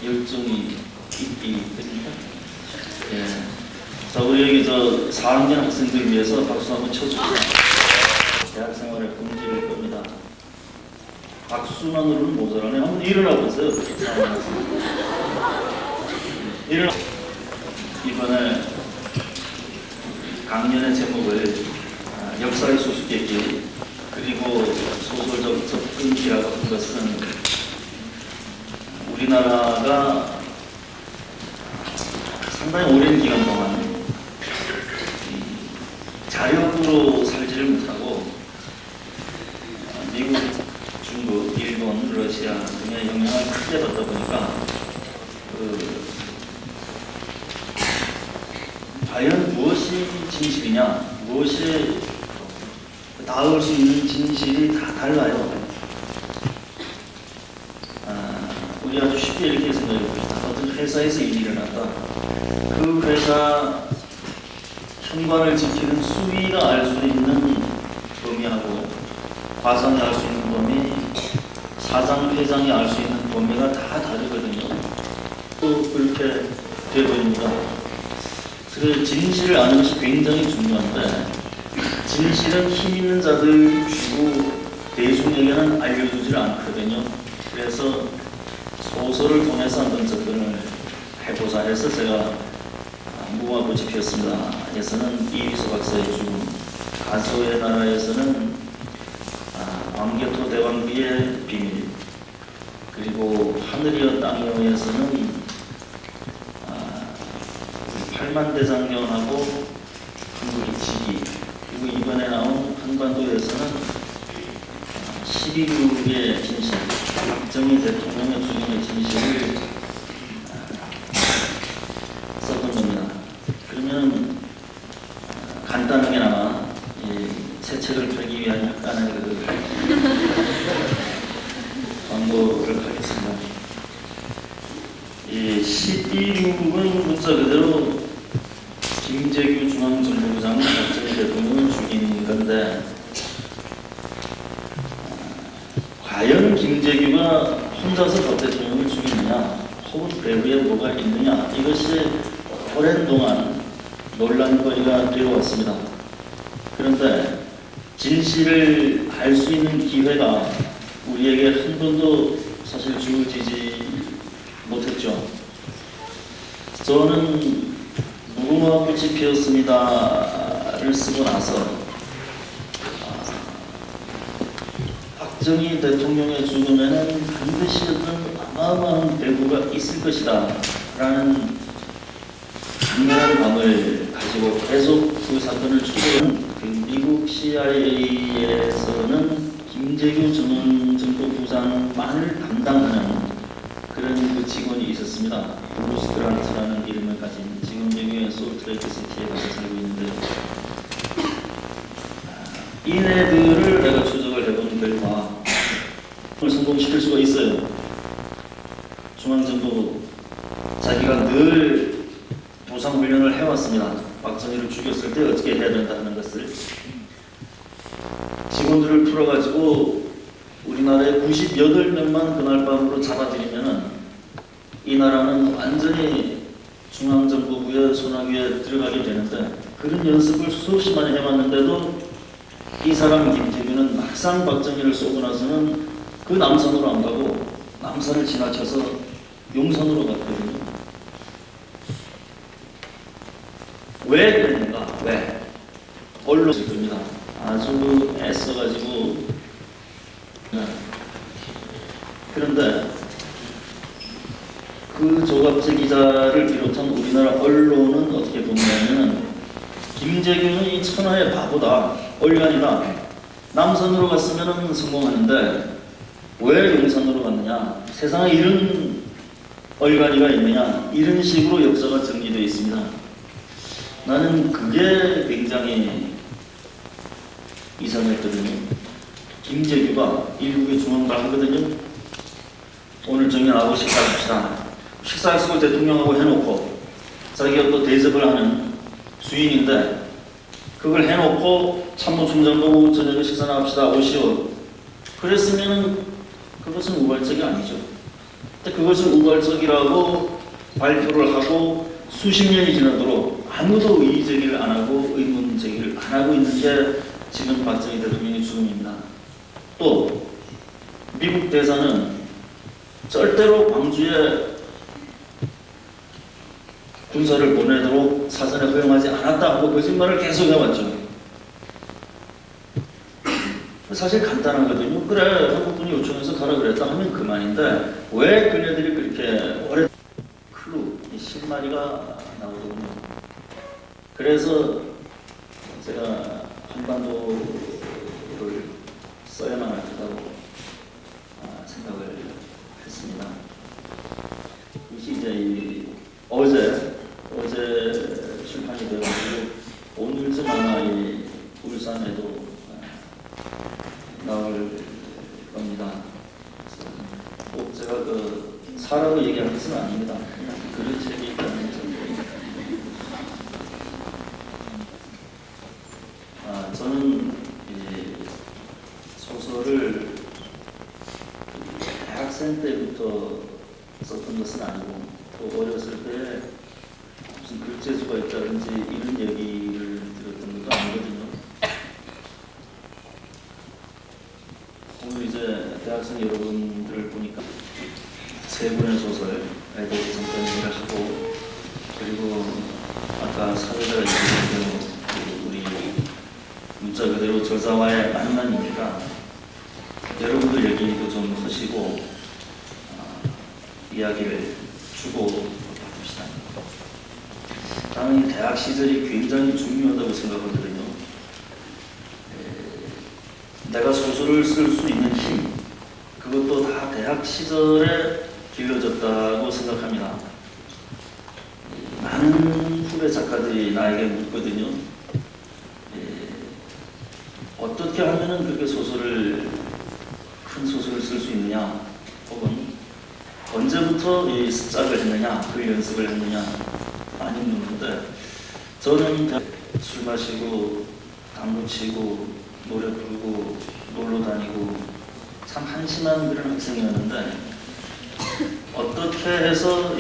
열정이 있기 때문에. 예. 자, 우리 여기 저 4학년 학생들 위해서 박수 한번 쳐주세요. 대학 생활의 본질일 겁니다. 박수만으로는 모자라네. 한번 일어나 보세요. 일어나. 이번에 강연의 제목을 역사의 수수께끼 그리고 소설적 접근기라고 한 것은 우리나라가 상당히 오랜 기간 동안 자력으로 살지를 못하고 미국, 중국, 일본, 러시아 등의 영향을 크게 받다 보니까 과연 무엇이 진실이냐, 무엇이 닿을 수 있는 진실이 다 달라요. 우리 아주 쉽게 이렇게 생각해 봅시다. 어떤 회사에서 일이 일어났다. 그 회사 현관을 지키는 수위가 알 수 있는 범위하고 과장이 알 수 있는 범위, 사장, 회장이 알 수 있는 범위가 다 다르거든요. 또 그렇게 되어버립니다. 그래서 진실을 아는 것이 굉장히 중요한데 진실은 힘 있는 자들 주고 대중에게는 알려주질 않거든요. 그래서 소설을 통해서 한번 접근을 해보자 해서 제가 무궁화꽃이 피었습니다 에서는 이휘수 박사의 죽음, 가소의 나라에서는 왕개토 대왕비의 비밀, 그리고 하늘이여 땅이여에서는 팔만대장경하고 한국의 지기, 그리고 이번에 나온 한반도에서는 12.6의 진실, 박정희 대통령의 죽음의 진실을 썼던 겁니다. 그러면 간단하게나마 새 책을 팔기 위한 약간의 광고를 하겠습니다. 12.6은 문자 그대로 김재규 중앙정보부장은 박정희 대통령을 죽인 건데 과연 김재규가 혼자서 박 대통령을 죽이느냐 혹은 배후에 뭐가 있느냐 이것이 오랜 동안 논란거리가 되어왔습니다. 그런데 진실을 알 수 있는 기회가 우리에게 한 번도 사실 주어지지 못했죠. 저는 무궁화꽃이 피었습니다를 쓰고 나서 박정희 대통령의 죽음에는 반드시 어떤 어마어마한 배후가 있을 것이다 라는 강렬한 감을 가지고 계속 그 사건을 추구하는 미국 CIA에서는 김재규 전문정보부장만을 담당하는 그런 그 직원이 있었습니다. 브루스 그란트라는 이름을 가진 지금 미국의 솔트레이크시티에 가서 살고 있는데 이네들을 내가 추적을 해본 결과 성공시킬 수가 있어요. 중앙정보부 자기가 늘 보상훈련을 해왔습니다. 박정희를 죽였을 때 어떻게 해야 된다는 것을 직원들을 풀어가지고 우리나라의 98명만 그날 밤으로 잡아들이면은 이 나라는 완전히 중앙정보부의 손아귀에 들어가게 되는데 그런 연습을 수없이 많이 해왔는데도 이 사람 김재규는 막상 박정희를 쏘고 나서는 그 남산으로 안 가고 남산을 지나쳐서 용산으로 갔거든요. 왜 그랬는가? 왜? 언론일 겁니다. 아주 애써가지고 그런데 그 조갑재 기자를 비롯한 우리나라 언론은 어떻게 보냐면 김재규는 이 천하의 바보다, 얼간이다. 남산으로 갔으면 성공하는데 왜 용산으로 갔느냐? 세상에 이런 얼간이가 있느냐? 이런 식으로 역사가 정리되어 있습니다. 나는 그게 굉장히 이상했거든요. 김재규가 일국의 중앙당이거든요. 오늘 저녁에 나하고 식사합시다. 식사 약속을 대통령하고 해놓고 자기가 또 대접을 하는 주인인데 그걸 해놓고 참모총장 보고 저녁에 식사 나갑시다 오시오. 그랬으면 그것은 우발적이 아니죠. 근데 그것을 우발적이라고 발표를 하고 수십 년이 지나도록 아무도 이의 제기를 안 하고 의문 제기를 안 하고 있는 게 지금 박정희 대통령의 죽음입니다. 또 미국 대사는 절대로 광주에 군사를 보내도록 사전에 허용하지 않았다 하고 거짓말을 계속 해왔죠. 사실 간단하거든요. 그래, 한국군이 요청해서 가라 그랬다 하면 그만인데 왜 그네들이 그렇게 오래 클루, 이 실마리가 나오더군요. 그래서 제가 한반도를 써야만 하다고 생각을 했습니다. 이것이 이제 어제 출판이 되어가지고 오늘쯤 아마 이 울산에도 나올 겁니다. 꼭 제가 그 사라고 얘기하는 것은 아닙니다. 그냥 그릇책이 있다는 정도입니다. 저는 이 소설을 대학생 때부터 썼던 것은 아니고 또 어렸을 때 무슨 글재주가 있다든지 이런 얘기를 들었던 것도 아니거든요. 오늘 이제 대학생 여러분들을 보니까 세 분의 소설에 대해서 잠깐 얘기를 하고, 그리고 아까 사회자가 얘기한 대로 우리 문자 그대로 저자와의 만남이니까 여러분들 얘기도 좀 하시고 이야기를 주고 받읍시다. 나는 이 대학 시절이 굉장히 중요하다고 생각하거든요. 내가 소설을 쓸 수 있는 힘, 그것도 다 대학 시절에 길러졌다고 생각합니다. 많은 후배 작가들이 나에게 묻거든요. 어떻게 하면은 그렇게 큰 소설을 쓸 수 있느냐, 혹은 언제부터 이 습작을 했느냐, 글 연습을 했느냐 많이 묻는데, 저는 술 마시고 당구 치고 노래 부르고 놀러 다니고 참 한심한 그런 학생이었는데, 어떻게 해서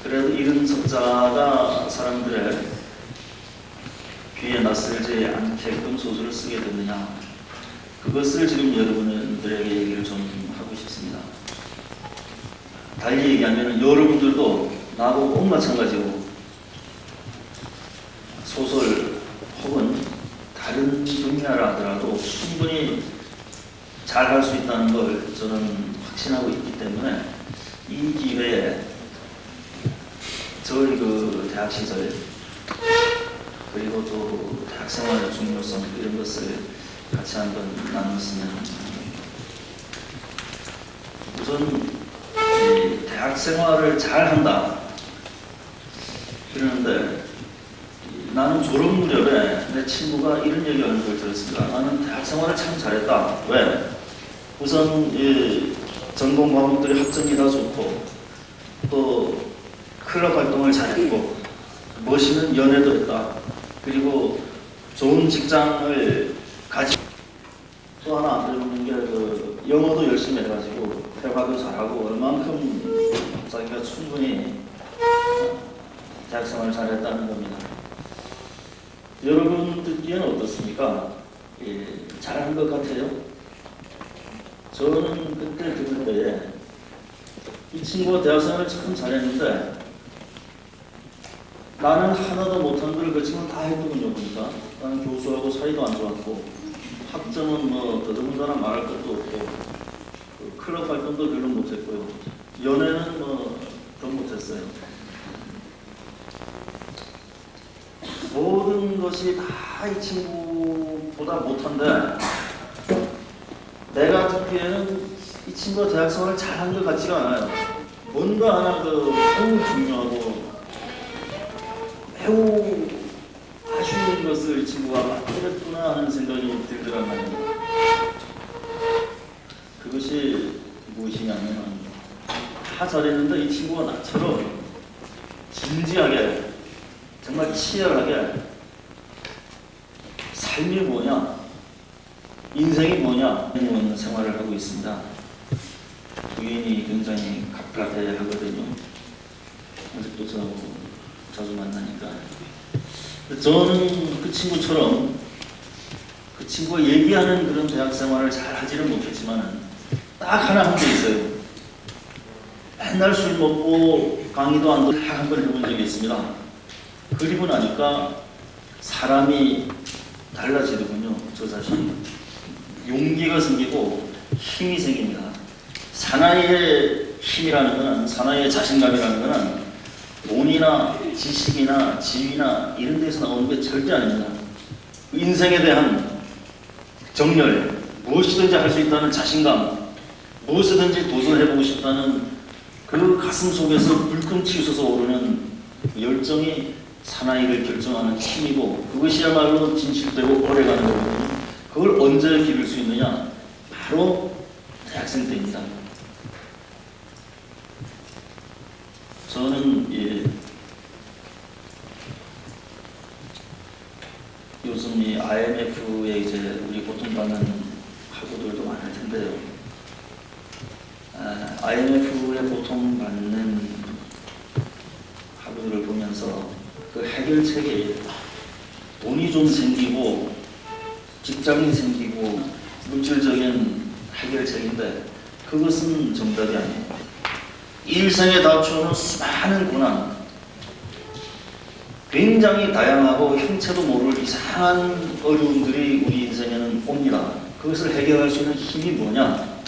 그래도 이런 석자가 사람들의 귀에 낯설지 않게끔 소설을 쓰게 됐느냐, 그것을 지금 여러분들에게 얘기를 좀 하고 싶습니다. 달리 얘기하면 여러분들도 나하고 꼭 마찬가지고 소설 혹은 다른 분야라 하더라도 충분히 잘 할 수 있다는 걸 저는 확신하고 있기 때문에 이 기회에 저희 그 대학 시절, 그리고 또 대학 생활의 중요성, 이런 것을 같이 한번 나눴으면 합니다. 우선 대학 생활을 잘 한다 그러는데, 나는 졸업 무렵에 내 친구가 이런 얘기하는 걸 들었습니다. 나는 대학 생활을 참 잘했다. 왜? 우선 전공 과목들이 학점이 다 좋고, 또 클럽 활동을 잘했고, 멋있는 연애도 했다. 그리고 좋은 직장을 가지고, 또 하나 안 들어보는 게 영어도 열심히 해가지고 대화도 잘하고 얼만큼 자기가 충분히 대학생활을 잘했다는 겁니다. 여러분 듣기에는 어떻습니까? 잘한 것 같아요? 저는 그때 들을 때에 이 친구가 대학생활을 참 잘했는데, 나는 하나도 못한 걸 그 친구는 다 했더군요. 보니까 나는 교수하고 사이도 안 좋았고, 학점은 뭐 더더군다나 말할 것도 없고, 클럽 활동도 별로 못했고요, 연애는 뭐 더 못했어요. 모든 것이 다 이 친구보다 못한데, 내가 듣기에는 이 친구가 대학생활을 잘한 것 같지가 않아요. 뭔가 하나 매우 중요하고 매우 아쉬운 것을 이 친구가 맡겼구나 하는 생각이 들더란 말이에요. 그것이 무엇이냐면, 다 잘했는데 이 친구가 나처럼 진지하게, 정말 치열하게 삶이 뭐냐, 인생이 뭐냐, 있는 생활을 하고 있습니다. 부인이 굉장히 갑갑해 하거든요. 아직도 저하고 자주 만나니까. 저는 그 친구처럼 그 친구가 얘기하는 그런 대학 생활을 잘 하지는 못했지만 딱 하나 한 게 있어요. 맨날 술 먹고 강의도 안 듣고 한 번 해본 적이 있습니다. 그리고 나니까 사람이 달라지더군요. 저 자신이. 용기가 생기고 힘이 생깁니다. 사나이의 힘이라는 것은, 사나이의 자신감이라는 것은 돈이나 지식이나 지위나 이런 데서 나오는 게 절대 아닙니다. 인생에 대한 정열, 무엇이든지 할 수 있다는 자신감, 무엇이든지 도전해보고 싶다는 그 가슴 속에서 불끈 튀어서 오르는 열정이 사나이를 결정하는 힘이고, 그것이야말로 진실되고 오래가는 거거든요. 그걸 언제 기를 수 있느냐? 바로 대학생 때입니다. 저는 요즘 이 IMF에 이제 우리 보통받는 학우들도 많을 텐데요. IMF에 보통받는 학우들을 보면서 그 해결책이 돈이 좀 생기고 직장이 생기고 물질적인 해결책인데 그것은 정답이 아닙니다. 일생에 닥쳐오는 수많은 고난, 굉장히 다양하고 형체도 모를 이상한 어려움들이 우리 인생에는 옵니다. 그것을 해결할 수 있는 힘이 뭐냐?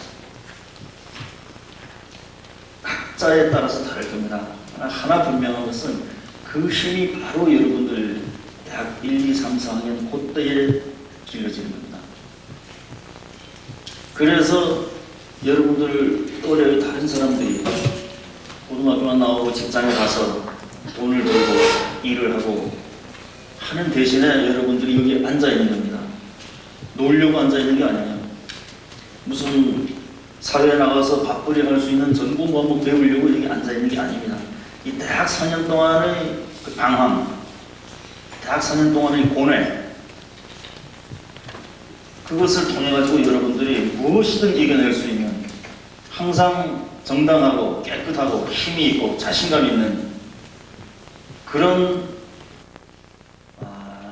각자에 따라서 다를 겁니다. 하나 분명한 것은 그 힘이 바로 여러분들 대학 1, 2, 3, 4학년 그때에 길러지는 겁니다. 그래서 여러분들 또래의 다른 사람들이 고등학교만 나오고 직장에 가서 돈을 벌고 일을 하고 하는 대신에 여러분들이 여기 앉아있는 겁니다. 놀려고 앉아있는 게 아니에요. 무슨 사회에 나가서 밥벌이 할 수 있는 전공 과목 배우려고 여기 앉아있는 게 아닙니다. 이 대학 4년 동안의 그 방황, 대학 4년 동안의 고뇌, 그것을 통해 가지고 여러분들이 무엇이든 이겨낼 수 있는, 항상 정당하고 깨끗하고 힘이 있고 자신감 있는 그런,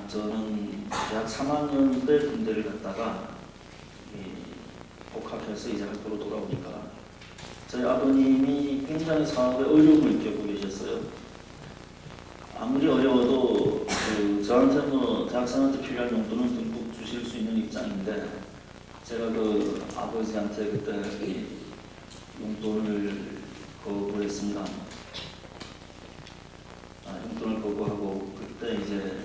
저는 대학 3학년 때 군대를 갔다가 복학해서 이제 학교로 돌아오니까 저희 아버님이 굉장히 사업에 어려움을 겪고 계셨어요. 아무리 어려워도 저한테 대학생한테 필요한 용돈은 듬뿍 주실 수 있는 입장인데, 제가 그 아버지한테 그때 용돈을 거부했습니다. 용돈을 거부하고 그때 이제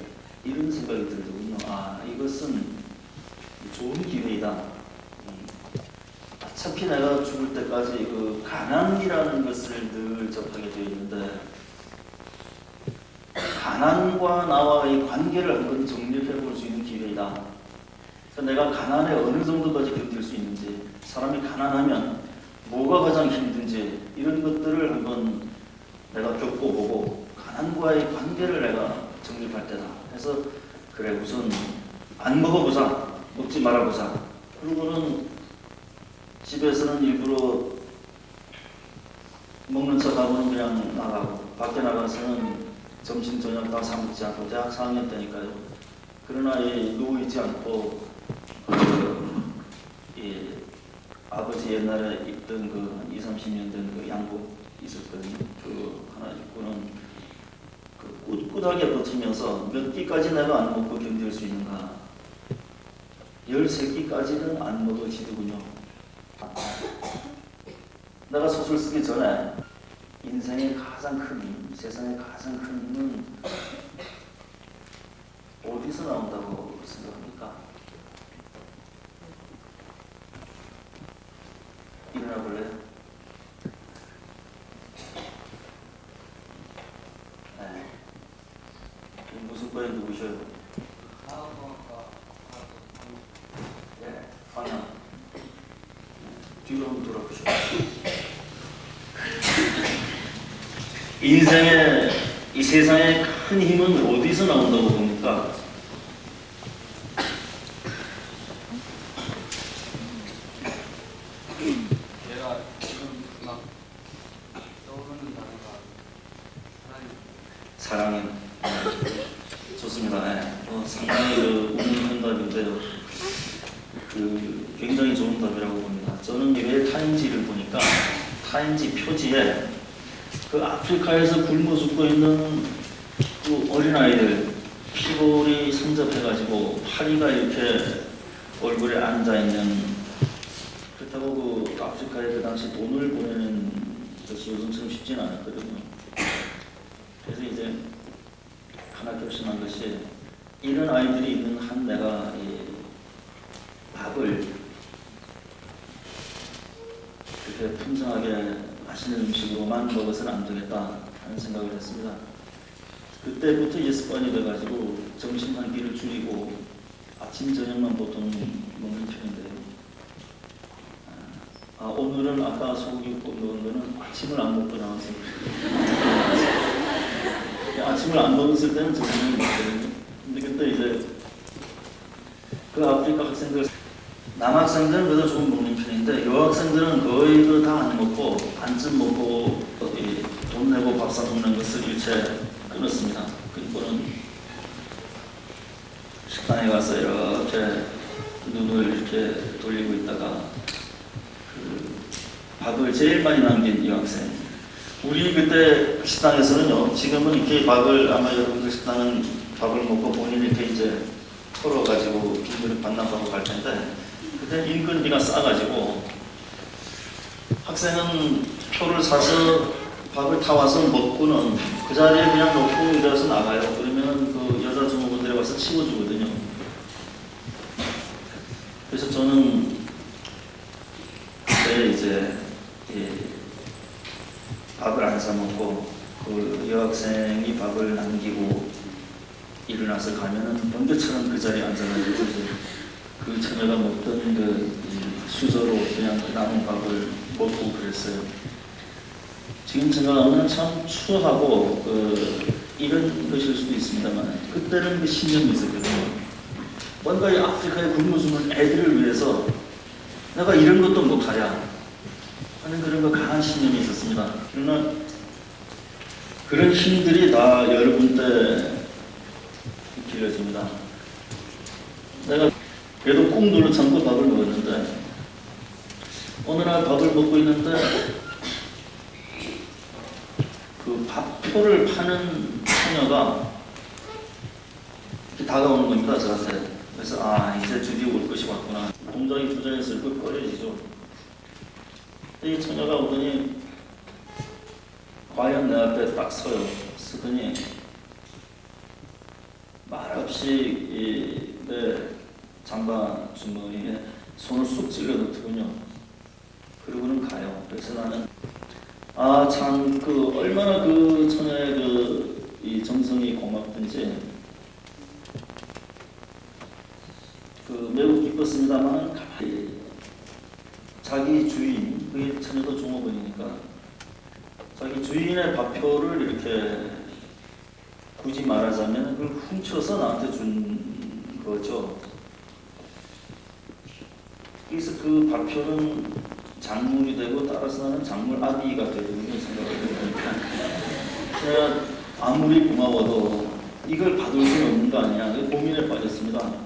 이런 생각이 들더군요. 이것은 좋은 기회이다. 어차피 내가 죽을 때까지 그 가난이라는 것을 늘 접하게 되어 있는데, 가난과 나와의 관계를 한번 정립해 볼 수 있는 기회이다. 그래서 내가 가난에 어느 정도까지 견딜 수 있는지, 사람이 가난하면 뭐가 가장 힘든지 이런 것들을 한번 내가 겪어보고 가난과의 관계를 내가 정립할 때다. 해서 그래, 우선 안 먹어보자, 먹지 말아보자. 그러고는 집에서는 일부러 먹는 척하고는 그냥 나가고, 밖에 나가서는 점심 저녁 다 사 먹지 않고, 대학 4학년 때니까요. 그러나 누워있지 않고 아버지 옛날에 입던 그 한 20, 30년 된 그 양복 있었거든요. 그 하나 입고는 그 꿋꿋하게 버티면서 몇 끼까지 내가 안 먹고 견딜 수 있는가? 13끼까지는 안 먹어지더군요. 내가 소설 쓰기 전에 인생의 가장 큰 힘, 세상의 가장 큰 힘은 어디서 나온다고 생각합니까? 일어나 볼래요? 네. 무슨 과에 누구셔요? 네, 하나. 뒤로 한번 돌아보시죠. 인생의, 이 세상의 큰 힘은 어디서 나온다고 봅니까? 제가 지금 타임지를 보니까 타임지 표지에 그 아프리카에서 굶어 죽고 있는 그 어린아이들 피골이 선접해가지고 파리가 이렇게 얼굴에 앉아있는, 그렇다고 그 아프리카에 그 당시 돈을 보내는 것이 요즘처럼 쉽지는 않았거든요. 그래서 이제 하나 결심한 것이, 이런 아이들이 있는 한 내가 이 밥을 그렇게 풍성하게 맛있는 음식으로만 먹어서는 안 되겠다 하는 생각을 했습니다. 그때부터 이제 습관이 돼가지고 점심 한 끼를 줄이고 아침 저녁만 보통 먹는 편인데, 오늘은 아까 소고기 먹은 거는 아침을 안 먹고 나와서 아침을 안 먹었을 때는 점심을 먹거든요. 근데 그때 이제 그 아프리카 학생들, 남학생들은 그래도 조금 먹는 편인데 여학생들은 거의 다 안 먹고 반쯤 먹고 돈 내고 밥 사 먹는 것을 일체 끊었습니다. 그리고는 식당에 가서 이렇게 눈을 이렇게 돌리고 있다가 그 밥을 제일 많이 남긴 여학생, 우리 그때 식당에서는요, 지금은 이렇게 밥을, 아마 여러분들 식당은 밥을 먹고 본인이 이렇게 이제 털어가지고 빈그릇 반납하고 갈 텐데, 그때 인건비가 싸가지고 학생은 표를 사서 밥을 타와서 먹고는 그 자리에 그냥 놓고 일어서 나가요. 그러면 그 여자 종업원들이 와서 치워주거든요. 그래서 저는 그때 이제 밥을 안 사 먹고 그 여학생이 밥을 남기고 일어나서 가면은 번개처럼 그 자리에 앉아가지고 이제 그 처녀가 먹던 그 수저로 그냥 그 남은 밥을 먹고 그랬어요. 지금 생각하면 참 추하고 이런 것일 수도 있습니다만, 그때는 그 신념이 있었거든요. 뭔가 이 아프리카에 굶어 죽는 애들을 위해서 내가 이런 것도 못하랴 하는 그런 거 강한 신념이 있었습니다. 그러나 그런 힘들이 다 여러분 때 길러집니다. 내가 그래도 꾹 눌러 참고 밥을 먹었는데, 어느 날 밥을 먹고 있는데 그 밥표를 파는 처녀가 이렇게 다가오는 겁니다, 저한테. 그래서 이제 드디어 올 것이 왔구나. 동작이 부자에 슬쩍 꺼려지죠. 이 처녀가 오더니 과연 내 앞에 딱 서요. 서더니 말없이 내 잠바 주머니에 손을 쑥 찔러 넣더군요. 그러고는 가요. 그래서 나는 참 얼마나 그 처녀의 이 정성이 고맙든지 매우 기뻤습니다만, 가만히 자기 주인, 그게 처녀도 종업원이니까 자기 주인의 밥표를 이렇게 굳이 말하자면 그걸 훔쳐서 나한테 준 거죠. 그래서 그 밥표는 작물이 되고, 따라서 나는 작물 아비가 되는 생각을 해보니까 제가 아무리 고마워도 이걸 받을 수는 없는 거 아니냐, 고민에 빠졌습니다.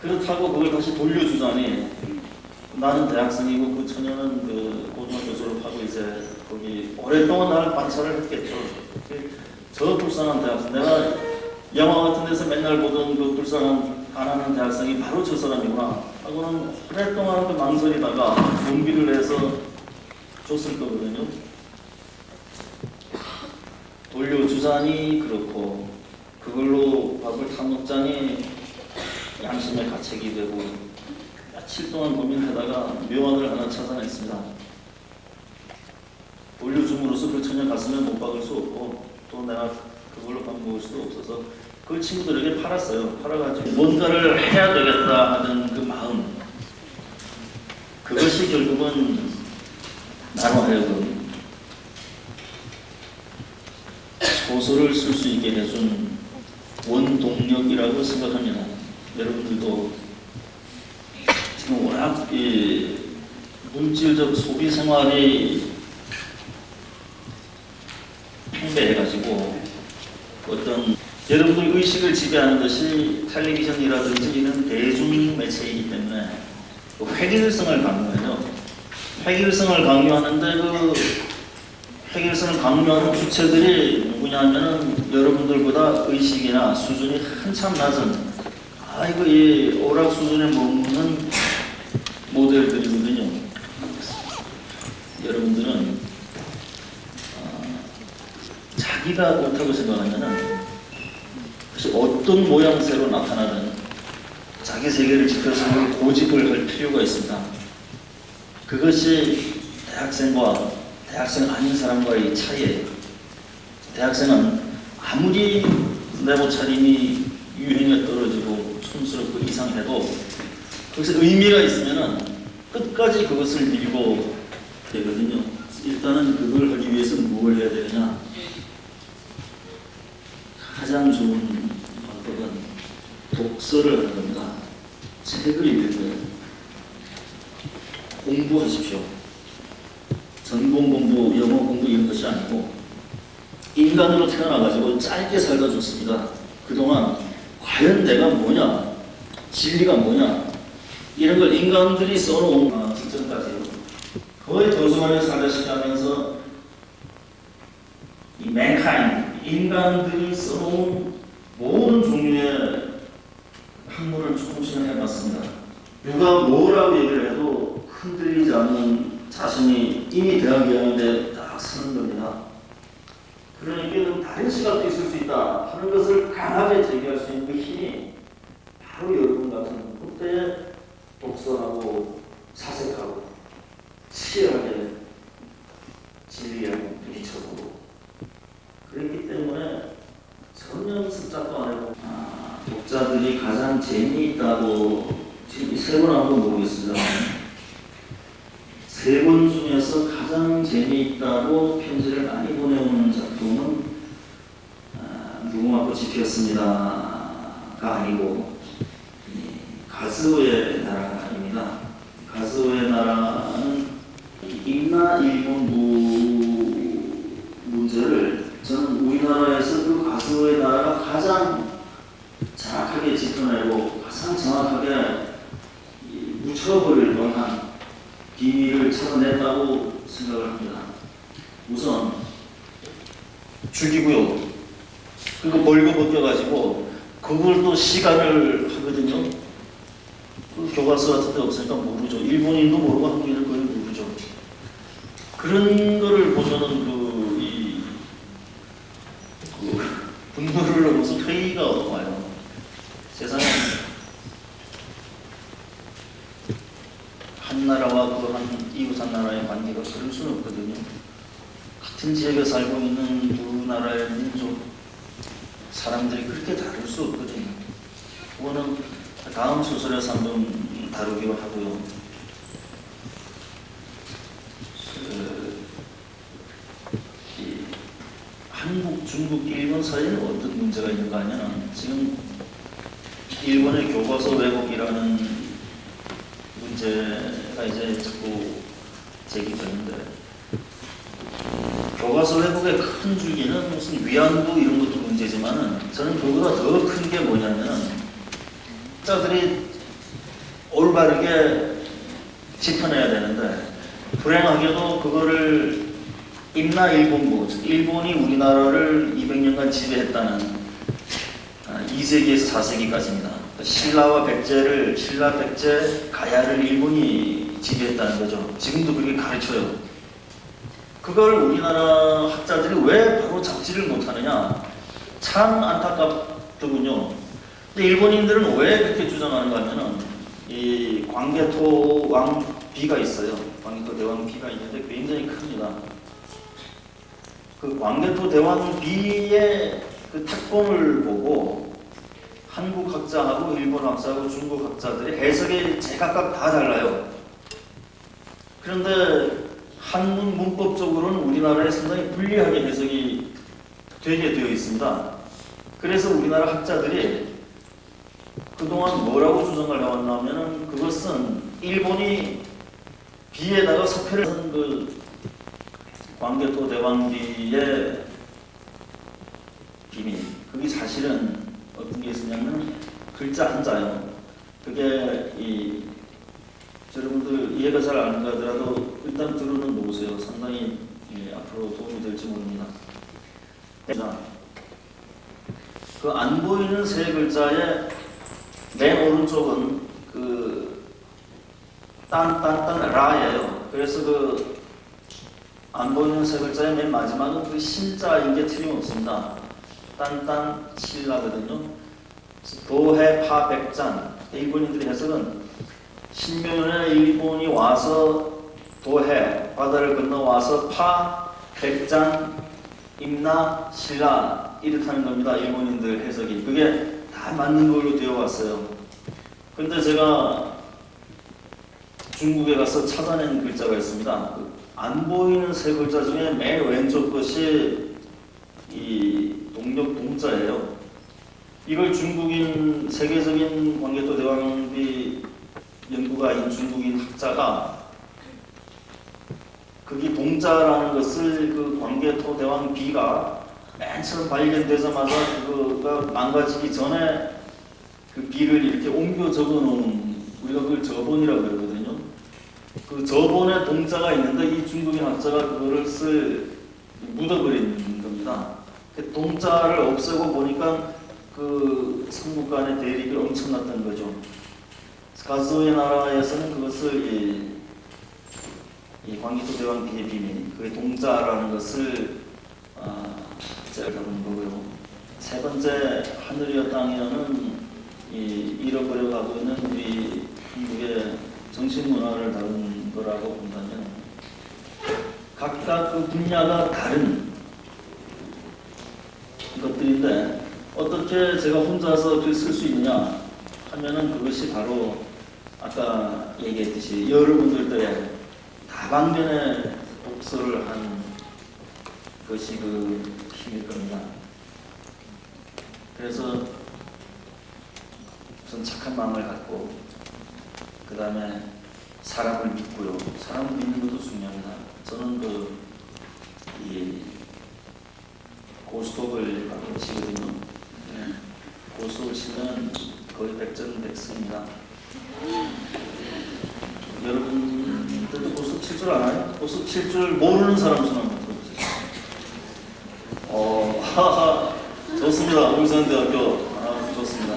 그렇다고 그걸 다시 돌려주자니, 나는 대학생이고 그 처녀는 그 고등학교 졸업하고 이제 거기 오랫동안 나를 관찰을 했겠죠. 저 불쌍한 대학생, 내가 영화 같은 데서 맨날 보던 그 불쌍한 가난한 대학생이 바로 저 사람이구나 하고는 오랫동안 그 망설이다가 용기를 내서 줬을 거거든요. 돌려주자니 그렇고, 그걸로 밥을 타 먹자니 양심의 가책이 되고, 며칠 동안 고민하다가 묘안을 하나 찾아냈습니다. 돌려줌으로써 그 처녀 가슴에 못 박을 수 없고, 또 내가 그걸로 밥 먹을 수도 없어서 그걸 친구들에게 팔았어요. 팔아가지고 뭔가를 해야 되겠다 하는 그 마음, 그것이 결국은 나로 하여금 소설을 쓸 수 있게 해준 원동력이라고 생각합니다. 여러분들도 지금 워낙 물질적 소비 생활이 팽배해가지고 어떤 여러분들 의식을 지배하는 것이 텔레비전이라든지 이런 대중 매체이기 때문에 그 획일성을 갖는 거죠. 획일성을 강요하는데 그 획일성을 강요하는 주체들이 누구냐면은 여러분들보다 의식이나 수준이 한참 낮은 아이고 이 오락 수준에 머무는 모델들이거든요. 여러분들은 자기가 옳다고 생각하면은 어떤 모양새로 나타나든 자기 세계를 지켜서 고집을 할 필요가 있습니다. 그것이 대학생과 대학생 아닌 사람과의 차이예요. 대학생은 아무리 내모 차림이 유행에 떨어지고 촌스럽고 이상해도 거기서 의미가 있으면은 끝까지 그것을 밀고 되거든요. 일단은 그걸 하기 위해서 뭘 해야 되느냐? 가장 좋은 방법은 독서를 하는 겁니다. 책을 읽는 거예요. 공부하십시오. 전공 공부, 영어 공부 이런 것이 아니고 인간으로 태어나가지고 짧게 살다 좋습니다. 그동안 과연 내가 뭐냐, 진리가 뭐냐 이런 걸 인간들이 써놓은 직전까지 거의 도서관에 살다시피 하면서 이 mankind, 인간들이 써놓은 모든 종류의 학문을 조금씩 해봤습니다. 누가 뭐라고 얘기를 해도 흔들리지 않는 자신이 이미 대학 2학년 때 딱 서는 겁니다. 그러니까 다른 시각도 있을 수 있다 하는 것을 강하게 제기할 수 있는 그 힘이 바로 여러분 같은 그때에 독서하고 사색하고 치열하게 진리하고 부딪혀보고 그렇기 때문에 전혀 습작도 안 해보고 독자들이 가장 재미있다고 지금 세 번 한 번 모르겠습니다. 세 권 중에서 가장 재미있다고 편지를 많이 보내오는 작품은 무궁화꽃이 피었습니다가 아니고 가스오의 나라입니다. 가스오의 나라는 임나 일본부 문제를 저는 우리나라에서 그 가스오의 나라가 가장 정확하게 짚어내고 가장 정확하게 묻혀버릴 만한 비밀을 찾아냈다고 생각을 합니다. 우선 죽이고요. 그리고 벌거벗겨가지고 그걸 또 시간을 하거든요. 그 교과서 같은 데 없으니까 모르죠. 일본인도 모르고 한국인은 거의 모르죠. 그런 거를 보면은 분노를 넘어서 회의가 와요. 세상에 한 나라와 그 한 이웃 한 나라의 관계가 그럴 수는 없거든요. 같은 지역에 살고 있는 두 나라의 민족, 사람들이 그렇게 다를 수 없거든요. 그거는 다음 소설에서 한번 다루기로 하고요. 한국, 중국, 일본 사이에는 어떤 문제가 있는가 하면 지금 일본의 교과서 왜곡이라는 문제가 이제 자꾸 제기되는데 교과서 왜곡의 큰 줄기는 무슨 위안부 이런 것도 문제지만은 저는 그보다 더 큰 게 뭐냐면 자들이 올바르게 짚어내야 되는데 불행하게도 그거를 임나 일본부, 즉 일본이 우리나라를 200년간 지배했다는 2세기에서 4세기까지입니다. 신라와 백제를, 신라, 백제, 가야를 일본이 지배했다는 거죠. 지금도 그렇게 가르쳐요. 그걸 우리나라 학자들이 왜 바로 잡지를 못하느냐? 참 안타깝더군요. 근데 일본인들은 왜 그렇게 주장하는가 하면은 이 광개토 왕비가 있어요. 광개토 대왕비가 있는데 굉장히 큽니다. 그 광개토 대왕비의 그 tác phẩm 을 보고 한국 학자하고 일본 학자하고 중국 학자들의 해석이 제각각 다 달라요. 그런데 한문 문법적으로는 우리나라에 상당히 불리하게 해석이 되게 되어 있습니다. 그래서 우리나라 학자들이 그동안 뭐라고 주장을 해왔냐면은 그것은 일본이 비에다가 서표를 한 그 광개토 대왕비의 비밀. 그게 사실은 어떤 게 있었냐면 글자 한자요. 그게 이 여러분들 이해가 잘 안 가더라도 일단 들어는 놓으세요. 상당히 앞으로 도움이 될지 모릅니다. 자, 그 안 보이는 세 글자의 맨 오른쪽은 그 딴딴딴 라예요. 그래서 그 안 보이는 세 글자의 맨 마지막은 그 신자인 게 틀림없습니다. 딴딴 신라거든요. 도해 파 백잔. 일본인들의 해석은 신묘년에 일본이 와서 도해 바다를 건너와서 파 백잔 임나 신라 이렇다는 겁니다. 일본인들 해석이. 그게 다 맞는 걸로 되어 왔어요. 근데 제가 중국에 가서 찾아낸 글자가 있습니다. 안 보이는 세 글자 중에 맨 왼쪽 것이 이 동력 동자예요. 이걸 중국인 세계적인 광개토 대왕비 연구가인 중국인 학자가 그게 동자라는 것을 그 광개토 대왕비가 맨 처음 발견되자마자 그거가 망가지기 전에 그 비를 이렇게 옮겨 적어 놓은, 우리가 그걸 저본이라고 그러거든요. 그 저본에 동자가 있는데 이 중국인 학자가 그거를 묻어버린 겁니다. 그 동자를 없애고 보니까 그 삼국 간의 대립이 엄청났던 거죠. 가스오의 나라에서는 그것을 이 광개토 대왕비의 비밀, 그 동자라는 것을 다룬 거고요. 세 번째 하늘이여 땅이여는 잃어버려 가고 있는 우리 한국의 정신 문화를 다룬 거라고 본다면, 각각 그 분야가 다른 것들인데 어떻게 제가 혼자서 글 쓸 수 있느냐 하면은 그것이 바로 아까 얘기했듯이 여러분들의 다방면의 독서를 한 것이 그 힘일 겁니다. 그래서 우선 착한 마음을 갖고 그 다음에 사람을 믿고요. 사람을 믿는 것도 중요합니다. 저는 이 고스톱을 갖고 치거든요. 고스톱을 치면 거의 백전백승입니다. 여러분들도 고스톱 칠 줄 아나요? 고스톱 칠 줄 모르는 사람 손 한번 들어보세요. 하하, 좋습니다. 울산대학교. 좋습니다.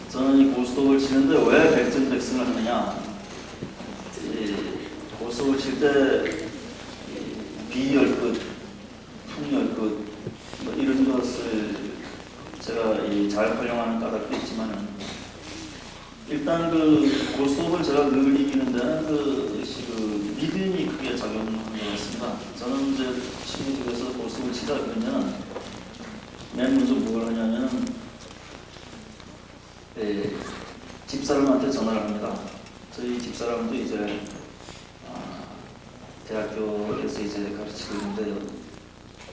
저는 이 고스톱을 치는데 왜 백전백승을 하느냐? 고스톱을 칠 때 비열끝, 풍열끝 뭐 이런 것을 제가 잘 활용하는 까닭도 있지만은, 일단 그 고스톱을 제가 늘 이기는 데는 그 믿음이 크게 작용하는 것 같습니다. 저는 이제 친구집에서 고스톱을 치자 그러면 맨 먼저 뭘 하냐면은 집사람한테 전화를 합니다. 저희 집사람도 이제 대학교에서 이제 가르치고 있는데요.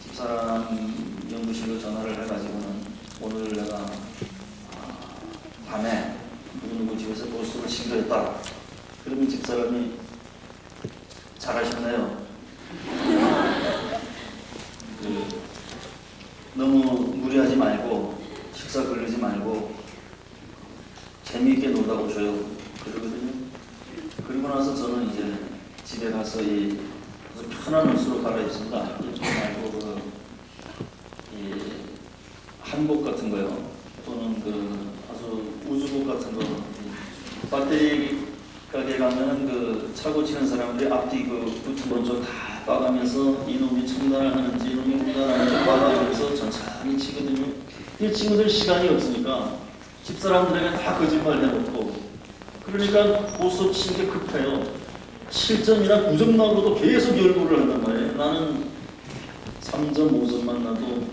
집사람 연구실로 전화를 해가지고는 오늘 내가 밤에 누구 집에서 고스톱을 치기로 했다. 그러면 집사람이 잘하셨네요. 너무 무리하지 말고 식사 걸리지 말고 재미있게 놀다 오셔요. 그러거든요. 그리고 나서 저는 이제 집에 가서 아주 편한 옷으로 갈아입습니다. 말고 한복 같은 거요. 또는 아주 우주복 같은 거. 배터리 가게 가면은 차고 치는 사람들이 앞뒤 붙은 먼저 다 빠가면서 이놈이 첨단을 하는지 이놈이 훈단하는지 빠가면서 천천히 치거든요. 이 친구들 시간이 없으니까 집사람들에게 다 거짓말 해놓고, 그러니까 고스톱 치는 게 급해요. 7점이나 9점 나고도 계속 열고를 한단 말이에요. 나는 3점, 5점만 나도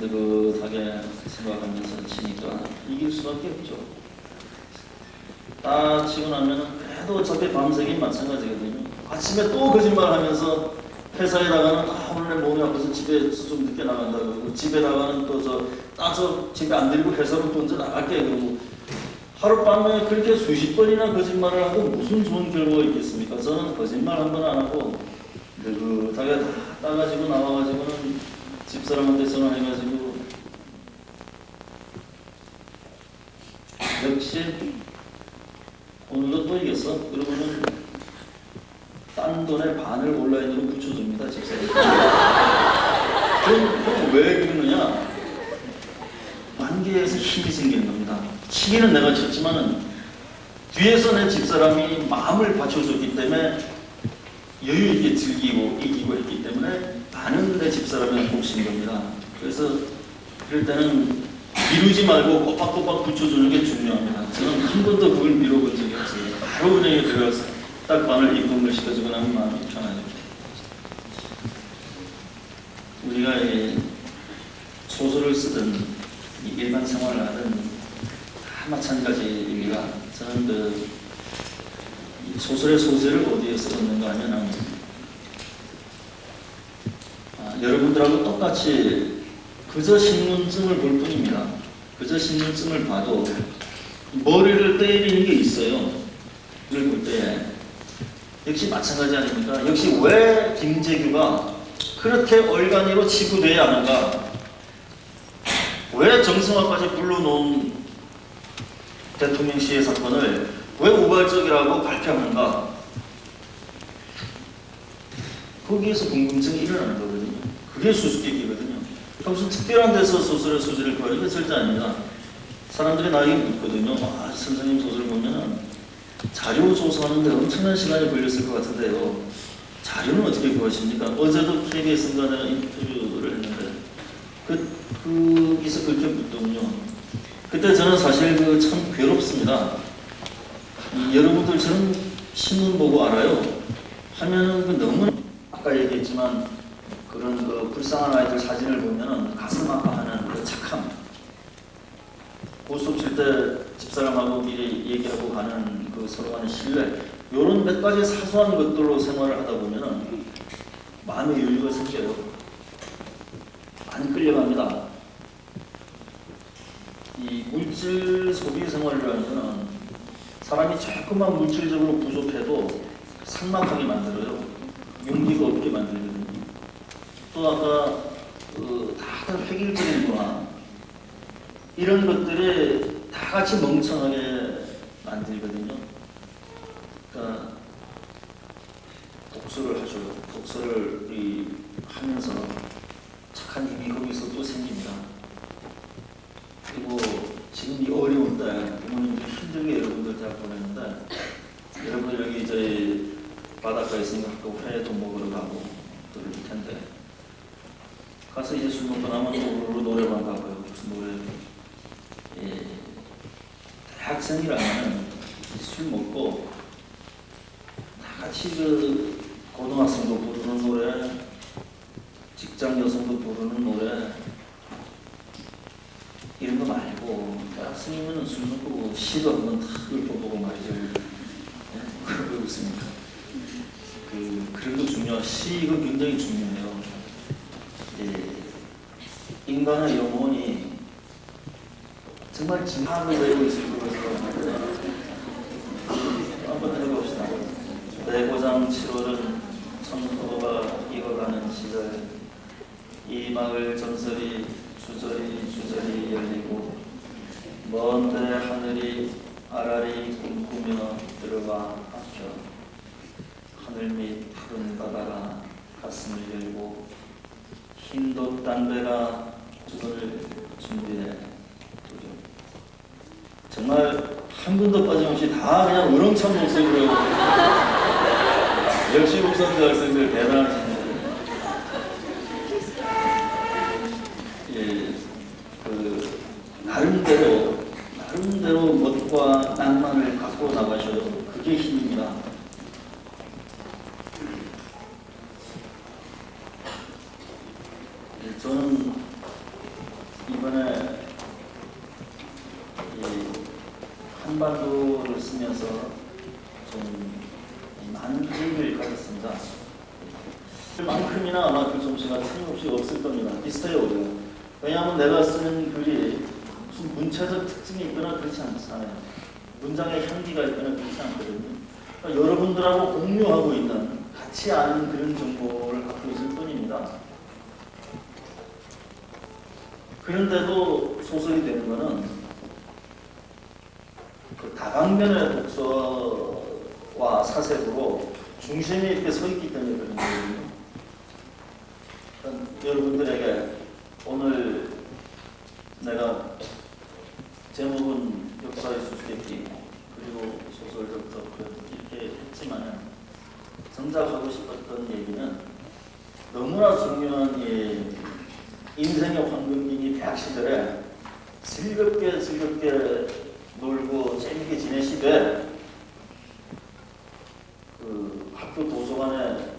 느긋하게 생각하면서 치니까 이길 수밖에 없죠. 다 치고 나면은 그래도 어차피 밤새긴 마찬가지거든요. 아침에 또 거짓말 하면서 회사에 나가는 오늘 몸이 아파서 집에서 좀 늦게 나간다 그러고, 집에 나가는 저 집에 안 들고 회사로 또 언제 나갈게 그러고, 하룻밤에 그렇게 수십 번이나 거짓말을 하고 무슨 좋은 결과가 있겠습니까? 저는 거짓말 한 번 안 하고 느긋하게 다 따가지고 나와가지고는 집사람한테 전화해가지고 역시 오늘도 또 이겼어. 그러면은 딴 돈의 반을 온라인으로 붙여줍니다. 집사님. 그럼 왜 그러느냐? 만개에서 힘이 생기는 겁니다. 치기는 내가 쳤지만은 뒤에서 내 집사람이 마음을 받쳐줬기 때문에 여유 있게 즐기고 이기고 했기 때문에 반은 내 집사람의 몫인 겁니다. 그래서 그럴 때는 미루지 말고 꼬박꼬박 붙여주는 게 중요합니다. 저는 한 번도 그걸 미뤄본 적이 없어요. 바로 은행에 들어가서 딱 반을 입금을 시켜주고 나면 마음이 편하죠. 우리가 소설을 쓰든 일반 생활을 하든 다 마찬가지입니다. 저는 소설의 소재를 어디에서 얻는가 하면 여러분들하고 똑같이 그저 신문증을 볼 뿐입니다. 그저 신문증을 봐도 머리를 때리는 게 있어요. 이걸 볼 때 역시 마찬가지 아닙니까? 역시 왜 김재규가 그렇게 얼간이로 치부돼야 하는가? 왜 정승화까지 불러놓은 대통령 시해 사건을 왜 우발적이라고 발표하는가? 거기에서 궁금증이 일어나는 거거든요. 그게 수수께끼거든요. 무슨 특별한 데서 소설의 소재를 구하는 게 절대 아닙니다. 사람들이 나에게 묻거든요. 선생님 소설 보면은 자료 조사하는데 엄청난 시간이 걸렸을 것 같은데요. 자료는 어떻게 구하십니까? 어제도 KBS인가 내가 인터뷰를 했는데 거기서 그렇게 묻더군요. 그때 저는 사실 참 괴롭습니다. 여러분들 저는 신문 보고 알아요. 하면은 너무 아까 얘기했지만 그런 불쌍한 아이들 사진을 보면은 가슴 아파하는 그 착함. 고스톱 칠 때 집사람하고 미리 얘기하고 가는 서로 간의 신뢰. 이런 몇 가지 사소한 것들로 생활을 하다 보면은 마음의 여유가 생겨요. 안 끌려갑니다. 이 물질 소비 생활이라는 거는 사람이 조금만 물질적으로 부족해도 삭막하게 만들어요. 용기가 없게 만들거든요. 또 아까 다들 획일적인 문화 이런 것들이 다 같이 멍청하게 만들거든요. 그러니까 독서를 하죠. 독서를 하면서 착한 힘이 거기서 또 생깁니다. 그리고 지금 이 어려운 때 부모님들이 힘들게 여러분들 대학 보냈는데 여러분들 여기 저희 바닷가에 있으니까 또 회도 먹으러 가고 그럴 텐데 가서 이제 술 먹고 나면 또 노래방 가고요. 무슨 노래 대학생이라면 술 먹고 다 같이 고등학생도 부르는 노래, 직장 여성도 부르는 노래 이런 거 말고 대학생이면 술 먹고 시도 한번 탁 읊어보고 말이죠. 그러고 있습니까? 그런 거 중요해요. 시 이거 굉장히 중요해요. 인간의 영혼이 정말 진학을 되고 있을 것으로 한번 해봅시다. 내고장 7월은 청포도가 익어가는 시절 이 마을 전설이 주저리 열리고 먼데 하늘이 아라리 꿈꾸며 들어가 박혀 하늘 밑 푸른 바다가 가슴을 열고 흰독 담배가 주도를 준비해 정말 한 분도 빠짐없이 다 그냥 우렁찬 목소리로 역시 우선대 학생들 대단하십니다. 나름대로 멋과 낭만을 갖고 나가셔요. 그게 힘입니다. 저는 이번에 한반도를 쓰면서 좀 많은 의미를 가졌습니다. 그만큼이나 아마 그 점수가 틀림없이 없을 겁니다. 비슷해요, 우리가. 왜냐하면 내가 쓰는 글이 무슨 문체적 특징이 있거나 그렇지 않잖아요. 문장의 향기가 있거나 그렇지 않거든요. 그러니까 여러분들하고 공유하고 있는 같이 아는 그런 정보를 갖고 있을 뿐입니다. 그런데도 소설이 되는 거는 그 다방면의 독서와 사색으로 중심이 이렇게 서 있기 때문에 그런 거거든요. 여러분들에게 오늘 내가 제목은 역사의 수수께끼 그리고 소설 덕터 이렇게 했지만 정작 하고 싶었던 얘기는 너무나 중요한 이 인생의 황금기기 대학 시절에 즐겁게 놀고 재밌게 지내시되 그 학교 도서관에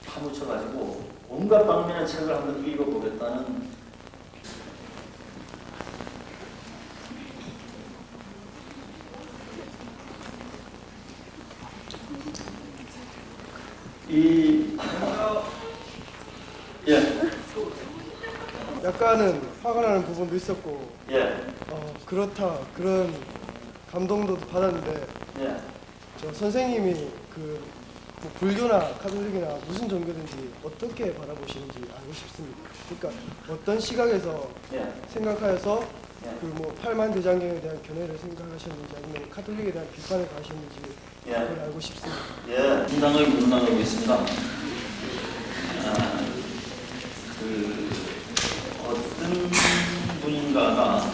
파묻혀가지고 온갖 방면의 책을 한번 읽어보겠다는 예. 약간은 화가 나는 부분도 있었고, 예. 그렇다 그런 감동도 받았는데, 예. 저 선생님이 뭐 불교나 가톨릭이나 무슨 종교든지 어떻게 바라보시는지 알고 싶습니다. 그러니까 어떤 시각에서 예. 생각하여서 예. 뭐 팔만대장경에 대한 견해를 생각하셨는지 아니면 가톨릭에 대한 비판을 가하셨는지 그걸 알고 싶습니다. 예. 분당을 문당하고 있습니다. 어떤 분인가가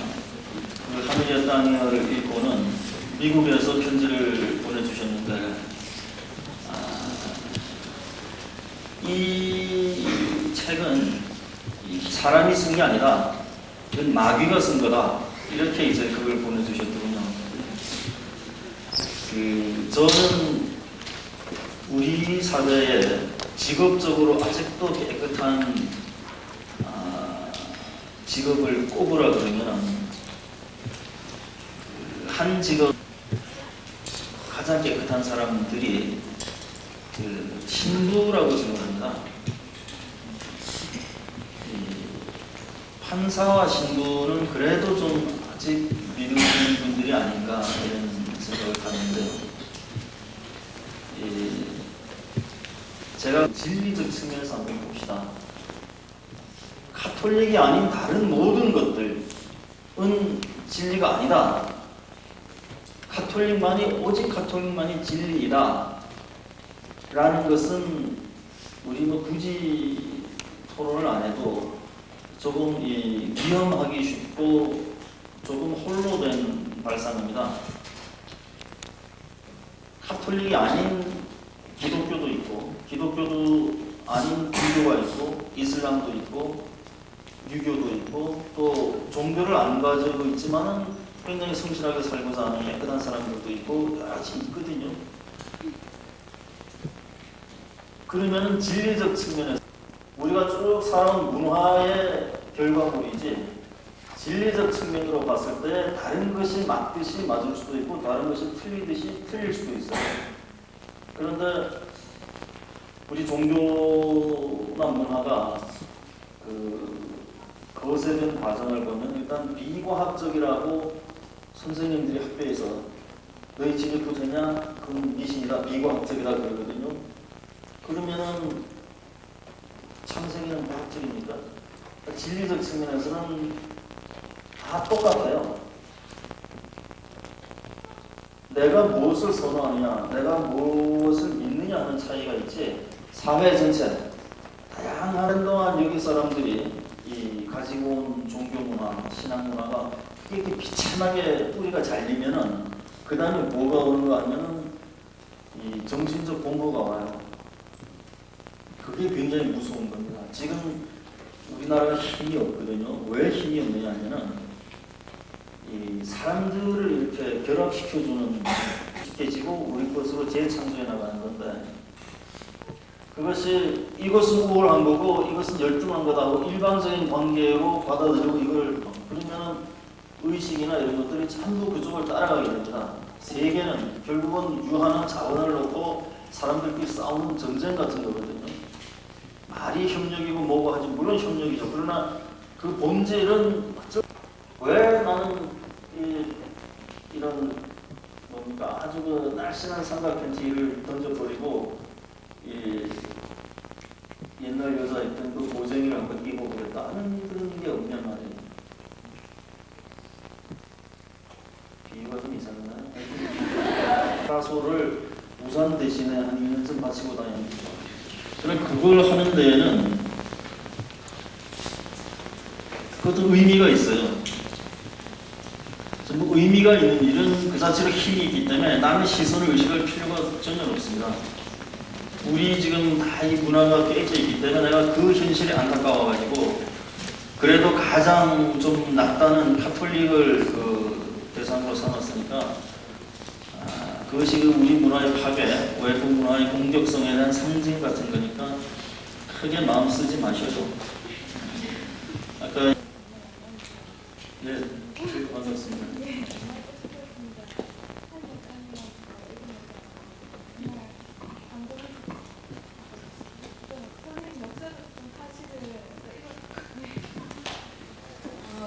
그 하늘의 땅을 읽고는 미국에서 편지를 보내주셨는데 이 책은 사람이 쓴 게 아니라 이건 마귀가 쓴 거다 이렇게 이제 그걸 보내주셨더군요. 저는 우리 사회에 직업적으로 아직도 깨끗한 직업을 꼽으라 그러면 한 직업 가장 깨끗한 사람들이 신부라고 생각합니다. 판사와 신부는 그래도 좀 아직 믿는 분들이 아닌가 이런 생각을 하는데요. 제가 진리적 측면에서 한번 봅시다. 가톨릭이 아닌 다른 모든 것들은 진리가 아니다. 오직 가톨릭만이 진리이다. 라는 것은 우리 굳이 토론을 안 해도 조금 위험하기 쉽고 조금 홀로 된 발상입니다. 가톨릭이 아닌 기독교도 있고 기독교도 아닌 불교가 있고 이슬람도 있고 유교도 있고 또 종교를 안 가지고 있지만은 굉장히 성실하게 살고자 하는 깨끗한 사람들도 있고 여러 가지 있거든요. 그러면은 진리적 측면에서 우리가 쭉 살아온 문화의 결과물이지 진리적 측면으로 봤을 때 다른 것이 맞듯이 맞을 수도 있고 다른 것이 틀리듯이 틀릴 수도 있어요. 그런데 우리 종교나 문화가 거세된 과정을 보면 일단 비과학적이라고 선생님들이 학교에서 너희 집이 부자냐? 그건 미신이다. 비과학적이다 그러거든요. 그러면은 창세기는 과학적입니까? 진리적 측면에서는 다 똑같아요. 내가 무엇을 선호하느냐, 내가 무엇을 믿느냐 하는 차이가 있지 사회 전체 다양한 동안 여기 사람들이 가지고 온 종교 문화, 신앙 문화가 이렇게 비참하게 뿌리가 잘리면은 그 다음에 뭐가 오는 거 아니면은 정신적 공포가 와요. 그게 굉장히 무서운 겁니다. 지금 우리나라가 힘이 없거든요. 왜 힘이 없느냐 하면은 사람들을 이렇게 결합시켜주는 익숙해지고 우리 것으로 재창조해 나가는 건데 그것이 이것은 우월한 거고 이것은 열등한 거다 하고 일방적인 관계로 받아들이고 이걸 그러면 의식이나 이런 것들이 전부 그쪽을 따라가게 됩니다. 세계는 결국은 유한한 자원을 놓고 사람들끼리 싸우는 전쟁 같은 거거든요. 말이 협력이고 뭐고 하지 물론 협력이죠. 그러나 그 본질은 왜 나는 이런 뭡니까 아주 그 날씬한 삼각팬티를 던져버리고 옛날 여자 입던 그 고쟁이를 한번 입어보겠다는 그런 게 없냔 말이에요. 비유가 좀 이상하나요? 가소를 우산 대신에 한 2년쯤 바치고 다닙니다. 그럼 그걸 하는 데에는 그것도 의미가 있어요. 전부 의미가 있는 일은 그 자체로 힘이 있기 때문에 남의 시선을 의식할 필요가 전혀 없습니다. 우리 지금 다 이 문화가 깨져 있기 때문에 내가 그 현실이 안타까워가지고 그래도 가장 좀 낫다는 카톨릭을 그 대상으로 삼았으니까 그것이 그 우리 문화의 파괴, 외국 문화의 공격성에 대한 상징 같은 거니까 크게 마음 쓰지 마셔도. 아까 네, 반갑습니다.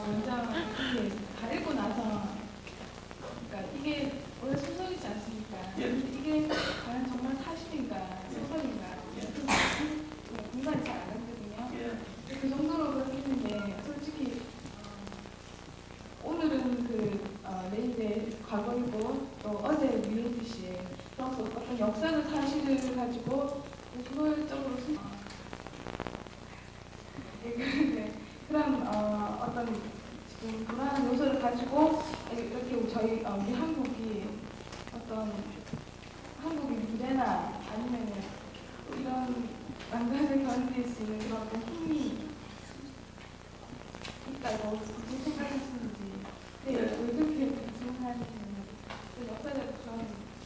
먼저 이렇게 가리고 나서, 그러니까 이게 원래 소설이지 않습니까? 예. 근데 이게 과연 정말 사실인가, 소설인가, 공간이 잘 안 갔거든요. 예. 그 정도로 그렇겠는데, 솔직히 오늘은 내일의 과거이고 또 어제 위했듯이 그래서 어떤 역사적 사실을 가지고 소설적으로 그런 어떤 지금 불안한 요소를 가지고 이렇게 저희 우리 한국이 어떤 한국의 미래나 아니면 이런 난관을 견딜 수 있는 그런 어떤 힘이 있다고 어떻게 생각하시는지, 네, 왜 그렇게 생각하시는지, 역사적 그런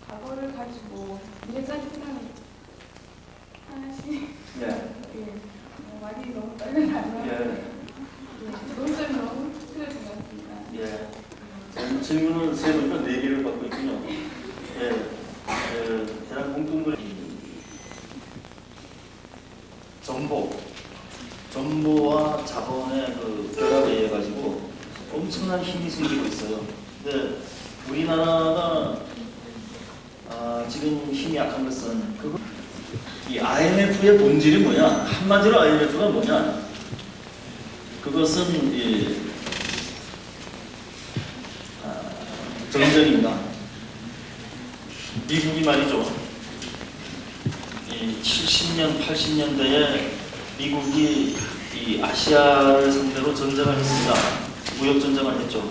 과거를 가지고 미래까지 생각하시. 예. 말이 너무 떨려서 예. 논점이 너무 틀어진 것 같습니다. 예. 저는 질문은 세 번과 네 개를 받고 있군요. 예. 대략 공통으로 정보와 자본의 그 결합에 의해 가지고 엄청난 힘이 생기고 있어요. 근데 우리나라가 지금 힘이 약한 것은 이 IMF의 본질이 뭐냐? 한마디로 IMF가 뭐냐? 그것은 전쟁입니다. 미국이 말이죠. 이 70년, 80년대에 미국이 이 아시아를 상대로 전쟁을 했습니다. 무역 전쟁을 했죠.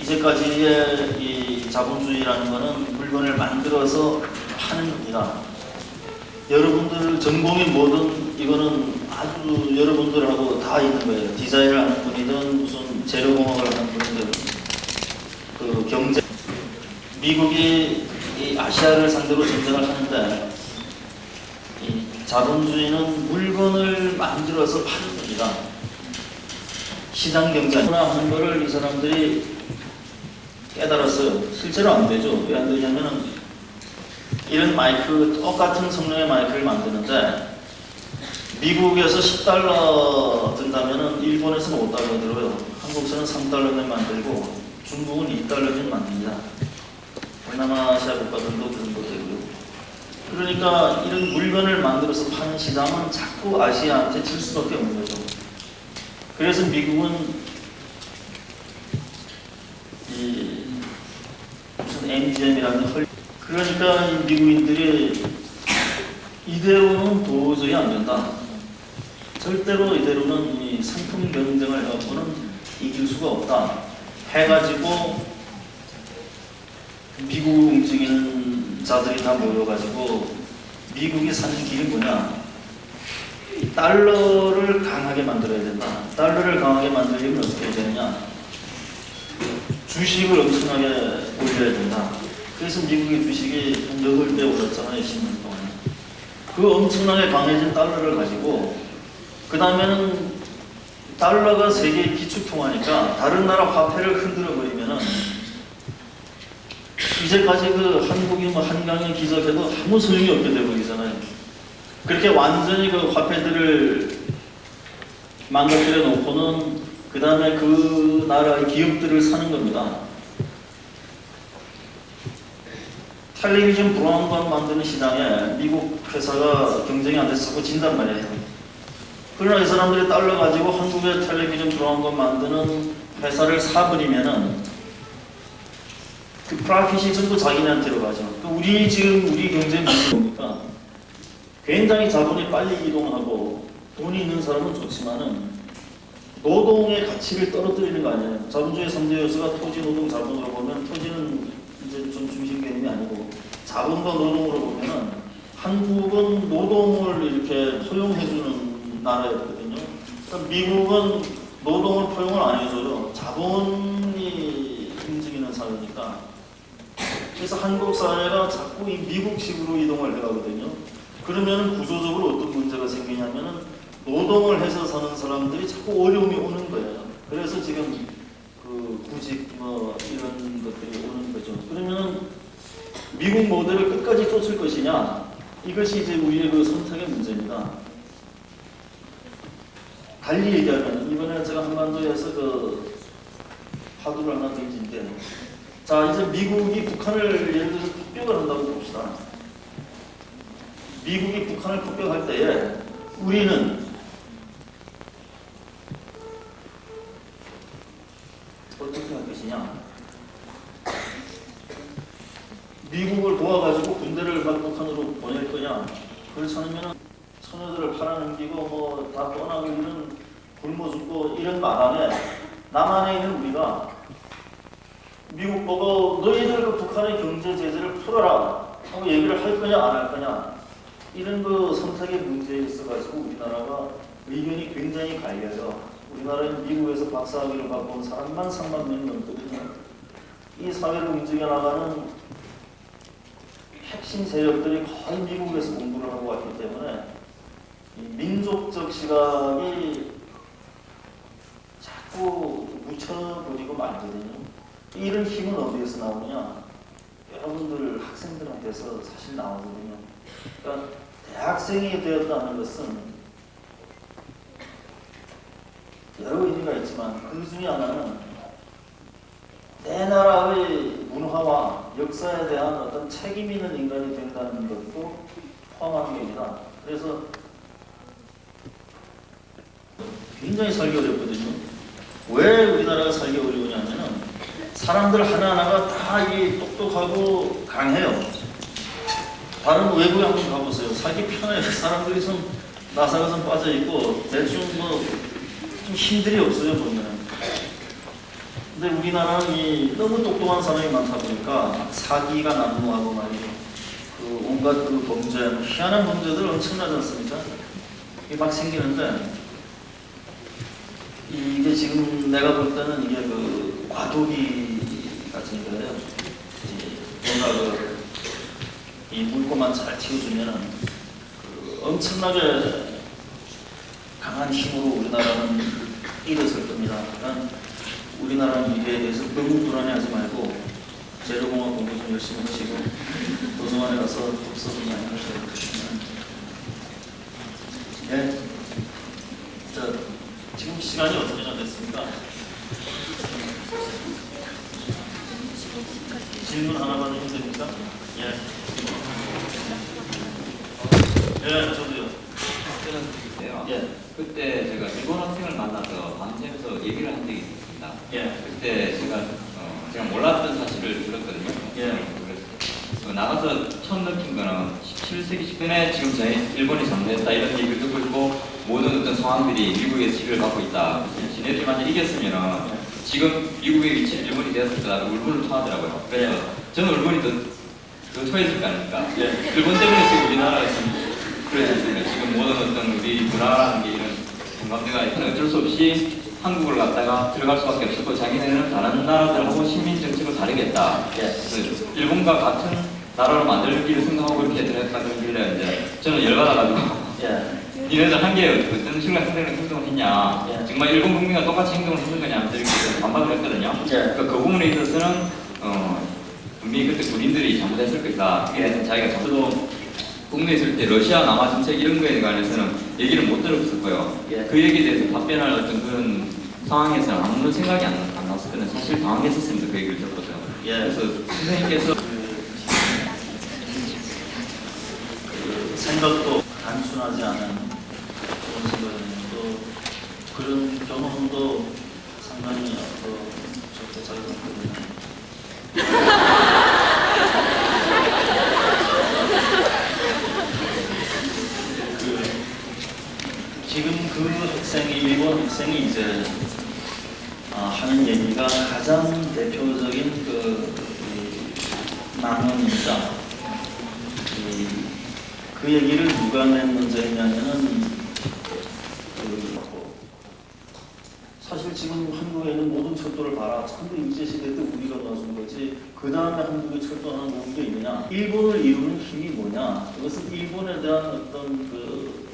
이제까지의 이 자본주의라는 것은 물건을 만들어서 파는 겁니다. 여러분들 전공이 뭐든 이거는 아주 여러분들하고 다 있는 거예요. 디자인을 하는 분이든 무슨 재료공학을 하는 분이든 그 경제 미국이 이 아시아를 상대로 전쟁을 하는데 이 자본주의는 물건을 만들어서 파는 겁니다. 시장 경제 하는 거를 이 사람들이 깨달았어요. 실제로 안 되죠. 왜 안 되냐면은 이런 마이크, 똑같은 성능의 마이크를 만드는데 미국에서 10달러 든다면은 일본에서는 5달러 들어요. 한국에서는 3달러면 만들고 중국은 2달러면 만듭니다. 동남아시아 국가들도 그런 거 되고요. 그러니까 이런 물건을 만들어서 파는 시장은 자꾸 아시아한테 질 수밖에 없는 거죠. 그래서 미국은 무슨 MGM이라는 헐 그러니까 이 미국인들이 이대로는 도저히 안 된다. 절대로 이대로는 이 상품 경쟁을 해갖고는 이길 수가 없다. 해가지고 미국을 움직이는 자들이 다 모여가지고 미국이 사는 길이 뭐냐? 달러를 강하게 만들어야 된다. 달러를 강하게 만들려면 어떻게 해야 되느냐? 주식을 엄청나게 올려야 된다. 그래서 미국의 주식이 한 8배 오랐잖아요, 10년 동안. 그 엄청나게 강해진 달러를 가지고, 그 다음에는 달러가 세계의 기축통화니까 다른 나라 화폐를 흔들어 버리면은 이제까지 그 한국이 뭐 한강에 기적해도 아무 소용이 없게 되버리잖아요. 그렇게 완전히 그 화폐들을 망가뜨려 놓고는 그 다음에 그 나라의 기업들을 사는 겁니다. 텔레비전 브라운관 만드는 시장에 미국 회사가 경쟁이 안 됐었고 진단 말이에요. 그러나 이 사람들이 달러 가지고 한국의 텔레비전 브라운관 만드는 회사를 사버리면은 그 프라핏이 전부 자기네한테로 가죠. 우리 지금 우리 경제 문제 보니까 굉장히 자본이 빨리 이동하고 돈이 있는 사람은 좋지만은 노동의 가치를 떨어뜨리는 거 아니에요. 자본주의 3대 요소가 토지, 노동, 자본으로 보면 토지는 이제 좀 중심 개념이 아니고 자본과 노동으로 보면은 한국은 노동을 이렇게 포용해주는 나라였거든요. 그러니까 미국은 노동을 포용을 안 해줘요. 자본이 움직이는 사회니까. 그래서 한국 사회가 자꾸 이 미국식으로 이동을 해가거든요. 그러면 구조적으로 어떤 문제가 생기냐면은 노동을 해서 사는 사람들이 자꾸 어려움이 오는 거예요. 그래서 지금 그 구직 뭐 이런 것들이 오는 거죠. 그러면은 미국 모델을 끝까지 쫓을 것이냐? 이것이 이제 우리의 그 선택의 문제입니다. 달리 얘기하면 이번에 제가 한반도에서 그 화두를 하나 던진 게, 자 이제 미국이 북한을 예를 들어서 폭격을 한다고 봅시다. 미국이 북한을 폭격할 때에 우리는 어떻게 할 것이냐? 미국을 도와가지고 군대를 막 북한으로 보낼 거냐? 그렇지 않으면 처녀들을 팔아넘기고 뭐 다 떠나기는 굶어 죽고 이런 바람에 남한에 있는 우리가 미국 보고 너희들 그 북한의 경제 제재를 풀어라 하고 얘기를 할 거냐 안 할 거냐, 이런 그 선택의 문제에 있어가지고 우리나라가 의견이 굉장히 갈려요. 우리나라는 미국에서 박사학위를 받고 온 사람만 3만 명 넘거든요. 이 사회를 움직여 나가는 핵심 세력들이 거의 미국에서 공부를 하고 왔기 때문에 이 민족적 시각이 자꾸 묻혀버리고 말거든요. 이런 힘은 어디에서 나오느냐? 여러분들 학생들한테서 사실 나오거든요. 그러니까 대학생이 되었다는 것은 여러 의미가 있지만 그 중에 하나는 내 나라의 문화와 역사에 대한 어떤 책임 있는 인간이 된다는 것도 포함하는 겁니다. 그래서 굉장히 살기 어렵거든요. 왜 우리나라가 살기 어려우냐면은 사람들 하나하나가 다 이 똑똑하고 강해요. 다른 외국에 한번 가보세요. 살기 편해요. 사람들이 좀 나사가 좀 빠져있고 대충 뭐 좀 힘들이 없어요 보면은. 근데 우리나라는 이 너무 똑똑한 사람이 많다 보니까 사기가 난무하고 말이죠. 그 온갖 그 범죄, 희한한 범죄들 엄청나지 않습니까? 이게 막 생기는데 이게 지금 내가 볼 때는 이게 그 과도기 같은 거예요. 뭔가 이 물고만 잘 튀어주면은 그 엄청나게 강한 힘으로 우리나라는 일어설 겁니다. 그러니까 우리나라 미래에 대해서 너무 불안해하지 말고 재료공학 공부 좀 열심히 하시고 도서관에 가서 독서 좀 많이 하셔야 되겠습니다. 예. 자, 지금 시간이 어떻게 됐습니까? 질문 하나만 해도 됩니까? 예. 예, 저도요. 그때는 있어요. 예. 그때 제가 일본 학생을 만나서 밤새면서 얘기를 한 적이 있었습니다. 예. 그때 제가 몰랐던 사실을 들었거든요. 예. 그래서 나가서 처음 느낀 거는 17세기 직전에 지금 저희 일본이 잠수했다 이런 얘기를 듣고 있고 모든 어떤 상황들이 미국에서 지배를 받고 있다. 지네들이 만약 이겼으면 지금 미국의 위치는 일본이 되었을 거라고 울분을 토하더라고요. 그래서 저는 울분이 더 토해질 거 아닙니까? 예. 일본 때문에 지금 우리나라가 지금 그래졌습니다. 지금 모든 어떤 우리 문화라는 게 이런 공감대가 어쩔 수 없이 한국을 갔다가 들어갈 수밖에 없었고 자기네는 다른 나라들하고 시민 정책을 다르겠다. 그래서 일본과 같은 나라를 만들기를 생각하고 그렇게 들어갔다길래 이제 저는 열받아가지고 니네들 한게 어떤 식으로 행동을 했냐, 정말 일본 국민과 똑같이 행동을 했는 거냐 이렇게 반박을 했거든요. 그러니까 그 부분에 있어서는 분명히 그때 군인들이 잘못했을 것이다. 자기가 잘못도 국내에 있을 때 러시아 남아 정책 이런 거에 관해서는 얘기를 못 들었었고요. 그 얘기에 대해서 답변할 어떤 그런 상황에서는 아무런 생각이 안 났었거든요. 사실 당황했었습니다. 그 얘기를 듣고서. 그래서 선생님께서 그 생각도 단순하지 않은 좋은 생각이네요. 또 그런 경험도 상당히 앞으로 좋게 잘 되거든요. 학생이 이제 하는 얘기가 가장 대표적인 이 망언입니다. 그 얘기를 누가 맨 먼저 했냐면은 사실 지금 한국에 있는 모든 철도를 봐라. 전부 일제시대 때 우리가 놔준 거지. 그 다음에 한국에 철도 하나 놓은 게 있느냐. 일본을 이루는 힘이 뭐냐. 이것은 일본에 대한 어떤 그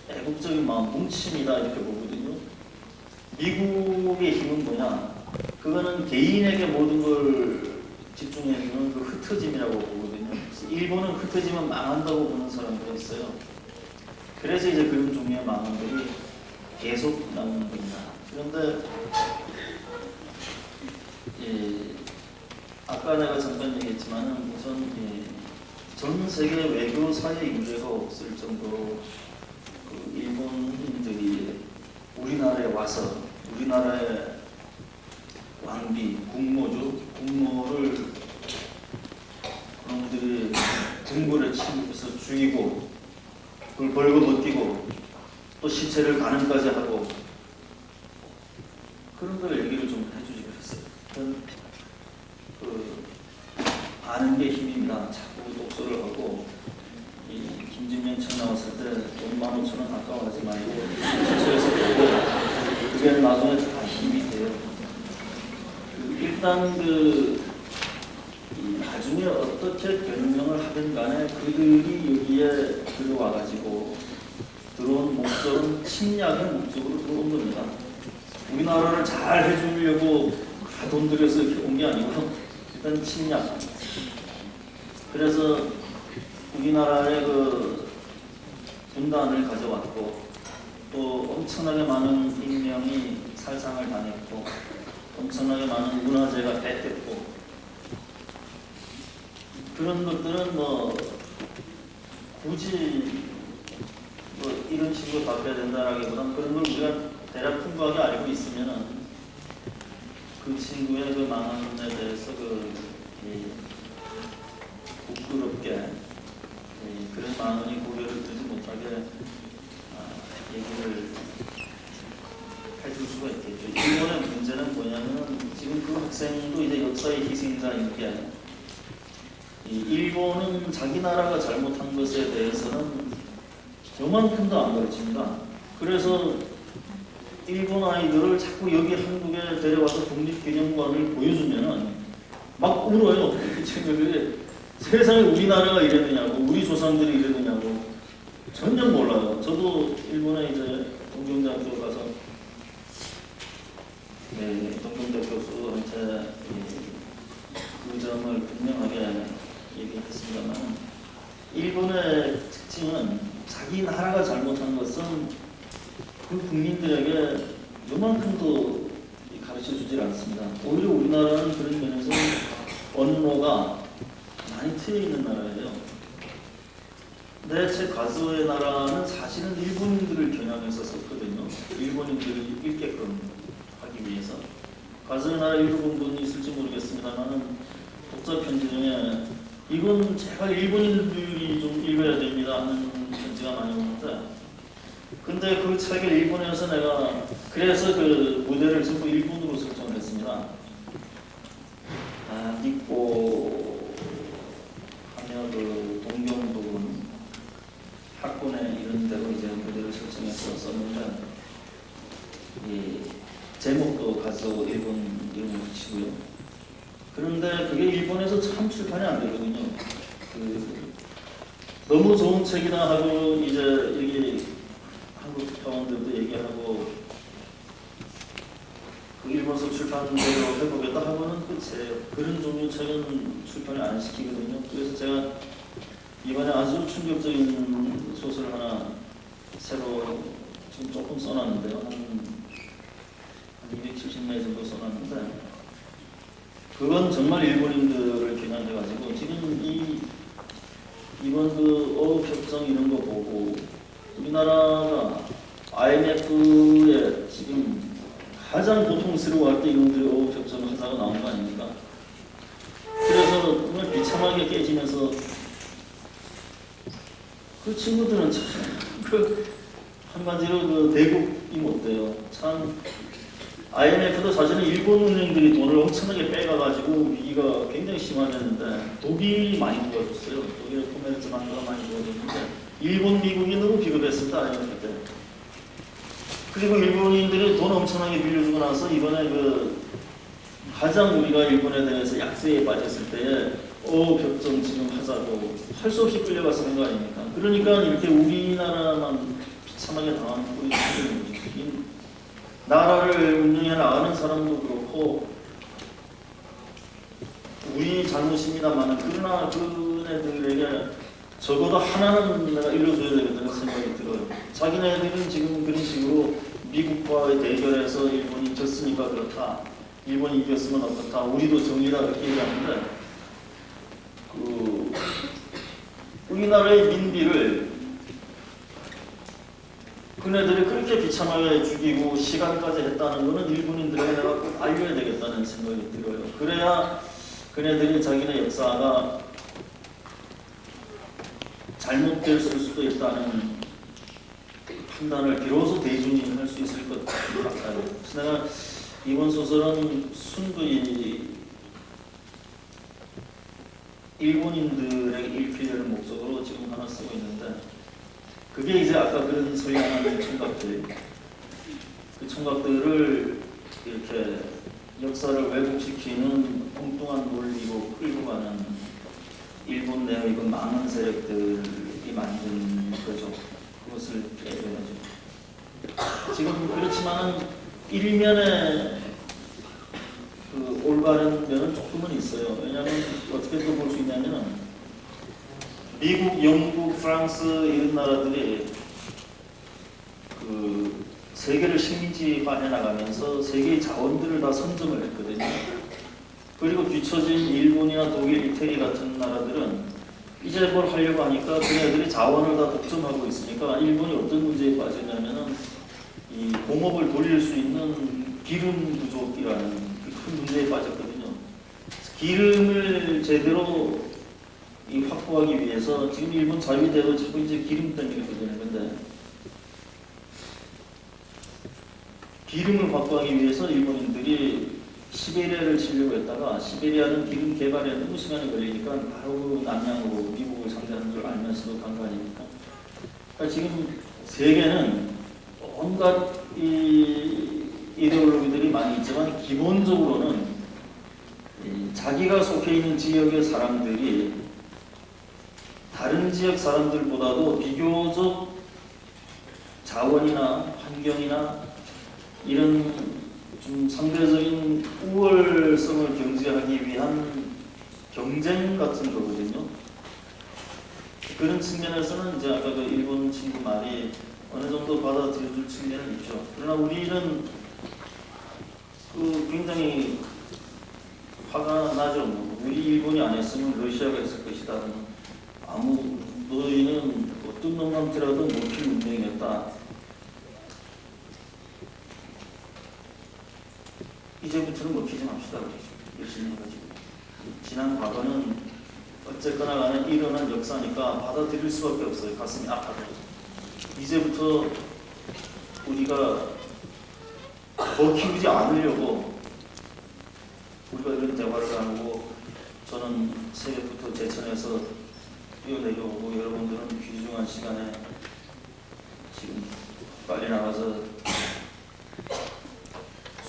애국적인 마음, 뭉침이다 이렇게 보거든요. 미국의 힘은 뭐냐. 그거는 개인에게 모든 걸 집중해주는 그 흩어짐이라고 보거든요. 일본은 흩어지면 망한다고 보는 사람들이 있어요. 그래서 이제 그런 종류의 망언들이 계속 나오는 겁니다. 그런데 아까 내가 잠깐 얘기했지만은 우선 전 세계 외교사의 인재가 없을 정도로 그 일본인들이 우리나라에 와서 우리나라의 왕비, 국모죠. 국모를 그놈들이 궁궐에 침입해서 죽이고 그걸 벌금 얻기고 또 시체를 가늠까지 하고 그런 걸 얘기를 좀 해주지 그랬어요. 그 아는 게 힘입니다. 자꾸 독서를 하고 이 김진명 책 나왔을 때 돈 15,000원 아까워하지 말고 시초에서 보고 그게 나중에 다 힘이 돼요. 일단 나중에 어떻게 변명을 하든 간에 그들이 여기에 들어와가지고 들어온 목적은 침략의 목적으로 들어온 겁니다. 우리나라를 잘 해주려고 돈 들여서 이렇게 온 게 아니고 일단 침략. 그래서 우리나라의 그 분단을 가져왔고 또 엄청나게 많은 인명이 살상을 당했고 엄청나게 많은 문화재가 뺏겼고 그런 것들은 뭐 굳이 뭐 이런 식으로 답해야 된다라기보다는 그런 걸 우리가 대략 풍부하게 알고 있으면은 그 친구의 그 망언에 대해서 부끄럽게 그런 망언이 고개를 들지 못하게 얘기를 해줄 수가 있겠죠. 일본의 문제는 뭐냐면 지금 그 학생도 이제 역사의 희생자인 게 일본은 자기 나라가 잘못한 것에 대해서는 요만큼도 안 가르칩니다. 그래서 일본 아이들을 자꾸 여기 한국에 데려와서 독립기념관을 보여주면은 막 울어요. 그 친구들이 세상에 우리나라가 이랬느냐고, 우리 조상들이 이랬느냐고 전혀 몰라요. 저도 일본에 이제 동경대학교 가서 동경대 교수한테 그 점을 분명하게 얘기했습니다만 일본의 특징은 자기 나라가 잘못한 것은 그 국민들에게 요만큼도 가르쳐주질 않습니다. 오히려 우리나라는 그런 면에서 언로가 많이 트여있는 나라예요. 내 책 가수의 나라는 사실은 일본인들을 겨냥해서 썼거든요. 일본인들이 읽게끔 하기 위해서. 가수의 나라 읽어본 분이 있을지 모르겠습니다만 독자 편지 중에 이건 제발 일본인들이 좀 읽어야 됩니다 하는 편지가 많이 오는데 근데 그 책을 일본에서 내가 그래서 그 무대를 전부 일본으로 설정을 했습니다. 니꼬 하며 그 동경 부분 학군에 이런 데로 이제 무대를 설정해서 썼는데 이 제목도 가서 일본 이름을 붙이고요. 그런데 그게 일본에서 참 출판이 안 되거든요. 너무 좋은 책이다 하고 이제 여기 한국 특파원들도 얘기하고 그 일본서 출판대로 해보겠다 하고는 끝이에요. 그런 종류 책은 출판을 안 시키거든요. 그래서 제가 이번에 아주 충격적인 소설을 하나 새로 지금 조금 써놨는데요. 한 270매 정도 써놨는데 그건 정말 일본인들을 겨냥해가지고 지금 이번 그 어업협정 이런 거 보고 우리나라가 IMF에 지금 가장 고통스러워할 때 이놈들이 어업협정을 하자고 나온 거 아닙니까? 그래서 정말 비참하게 깨지면서 그 친구들은 참 한마디로 그 대국 못 돼요. 참 IMF도 사실은 일본 은행들이 돈을 엄청나게 빼가가지고 위기가 굉장히 심하셨는데 독일이 많이 도와줬어요. 독일의 코메르츠만크가 많이 도와줬는데 일본, 미국이 너무 비겁했습니다. IMF 때. 그리고 일본인들이 돈 엄청나게 빌려주고 나서 이번에 가장 우리가 일본에 대해서 약세에 빠졌을 때에 벽정 지금 하자고 할 수 없이 끌려갔었는 거 아닙니까? 그러니까 이렇게 우리나라만 비참하게 당하는 꼴이 생기는 거죠. 나라를 운영해 나가는 사람도 그렇고 우리 잘못입니다만 그러나 그네들에게 적어도 하나는 내가 일러줘야 되겠다는 생각이 들어요. 자기네들은 지금 그런 식으로 미국과의 대결에서 일본이 졌으니까 그렇다. 일본이 이겼으면 어떻다. 우리도 정리다 그렇게 얘기하는데 우리나라의 민비를 그네들이 그렇게 비참하게 죽이고 시간까지 했다는 것은 일본인들에게 내가 꼭 알려야 되겠다는 생각이 들어요. 그래야 그네들이 자기네 역사가 잘못됐을 수도 있다는 판단을 비로소 대중이 할 수 있을 것 같아요. 그래서 내가 이번 소설은 순수히 일본인들에게 읽히려는 목적으로 지금 하나 쓰고 있는데 그게 이제 아까 그런 선량한 총각들 그 총각들을 이렇게 역사를 왜곡시키는 엉뚱한 논리로 끌고 가는 일본 내의 그 많은 세력들이 만든 거죠. 그것을 깨줘야죠. 지금 그렇지만 일면에 그 올바른 면은 조금은 있어요. 왜냐하면 어떻게 또 볼 수 있냐면은 미국, 영국, 프랑스 이런 나라들이 그 세계를 식민지화해 나가면서 세계의 자원들을 다 선점을 했거든요. 그리고 뒤처진 일본이나 독일, 이태리 같은 나라들은 이제 뭘 하려고 하니까 그네들이 자원을 다 독점하고 있으니까 일본이 어떤 문제에 빠졌냐면은 이 공업을 돌릴 수 있는 기름 부족이라는 큰 문제에 빠졌거든요. 기름을 제대로 확보하기 위해서 지금 일본 자위대도 자꾸 이제 기름 땡기거든요. 근데 기름을 확보하기 위해서 일본인들이 시베리아를 치려고 했다가 시베리아는 기름 개발에 너무 시간이 걸리니까 바로 남양으로 미국을 상대하는 걸 알면서도 간 거 아닙니까? 그러니까 지금 세계는 온갖 이데올로기들이 많이 있지만 기본적으로는 자기가 속해 있는 지역의 사람들이 다른 지역 사람들보다도 비교적 자원이나 환경이나 이런 좀 상대적인 우월성을 경제하기 위한 경쟁 같은 거거든요. 그런 측면에서는 이제 아까 그 일본 친구 말이 어느 정도 받아들여줄 측면은 있죠. 그러나 우리는 굉장히 화가 나죠. 우리 일본이 안 했으면 러시아가 했을 것이다. 너희는 어떤 놈한테라도 먹힐 운명이었다. 이제부터는 먹히지 맙시다. 열심히 해가지고. 지난 과거는 어쨌거나 간에 일어난 역사니까 받아들일 수밖에 없어요. 가슴이 아파도. 이제부터 우리가 더 키우지 않으려고 우리가 이런 대화를 나누고 저는 새벽부터 제천에서 뛰어내려오고 여러분들은 귀중한 시간에 지금 빨리 나가서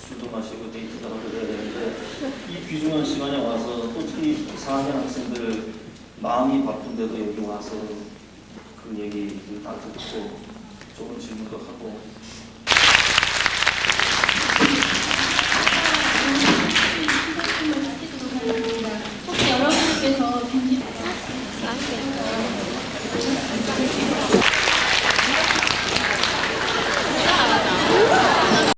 술도 마시고 데이트도 하고 그래야 되는데 이 귀중한 시간에 와서 솔직히 4학년 학생들 마음이 바쁜데도 여기 와서 그 얘기 다 듣고 좋은 질문도 하고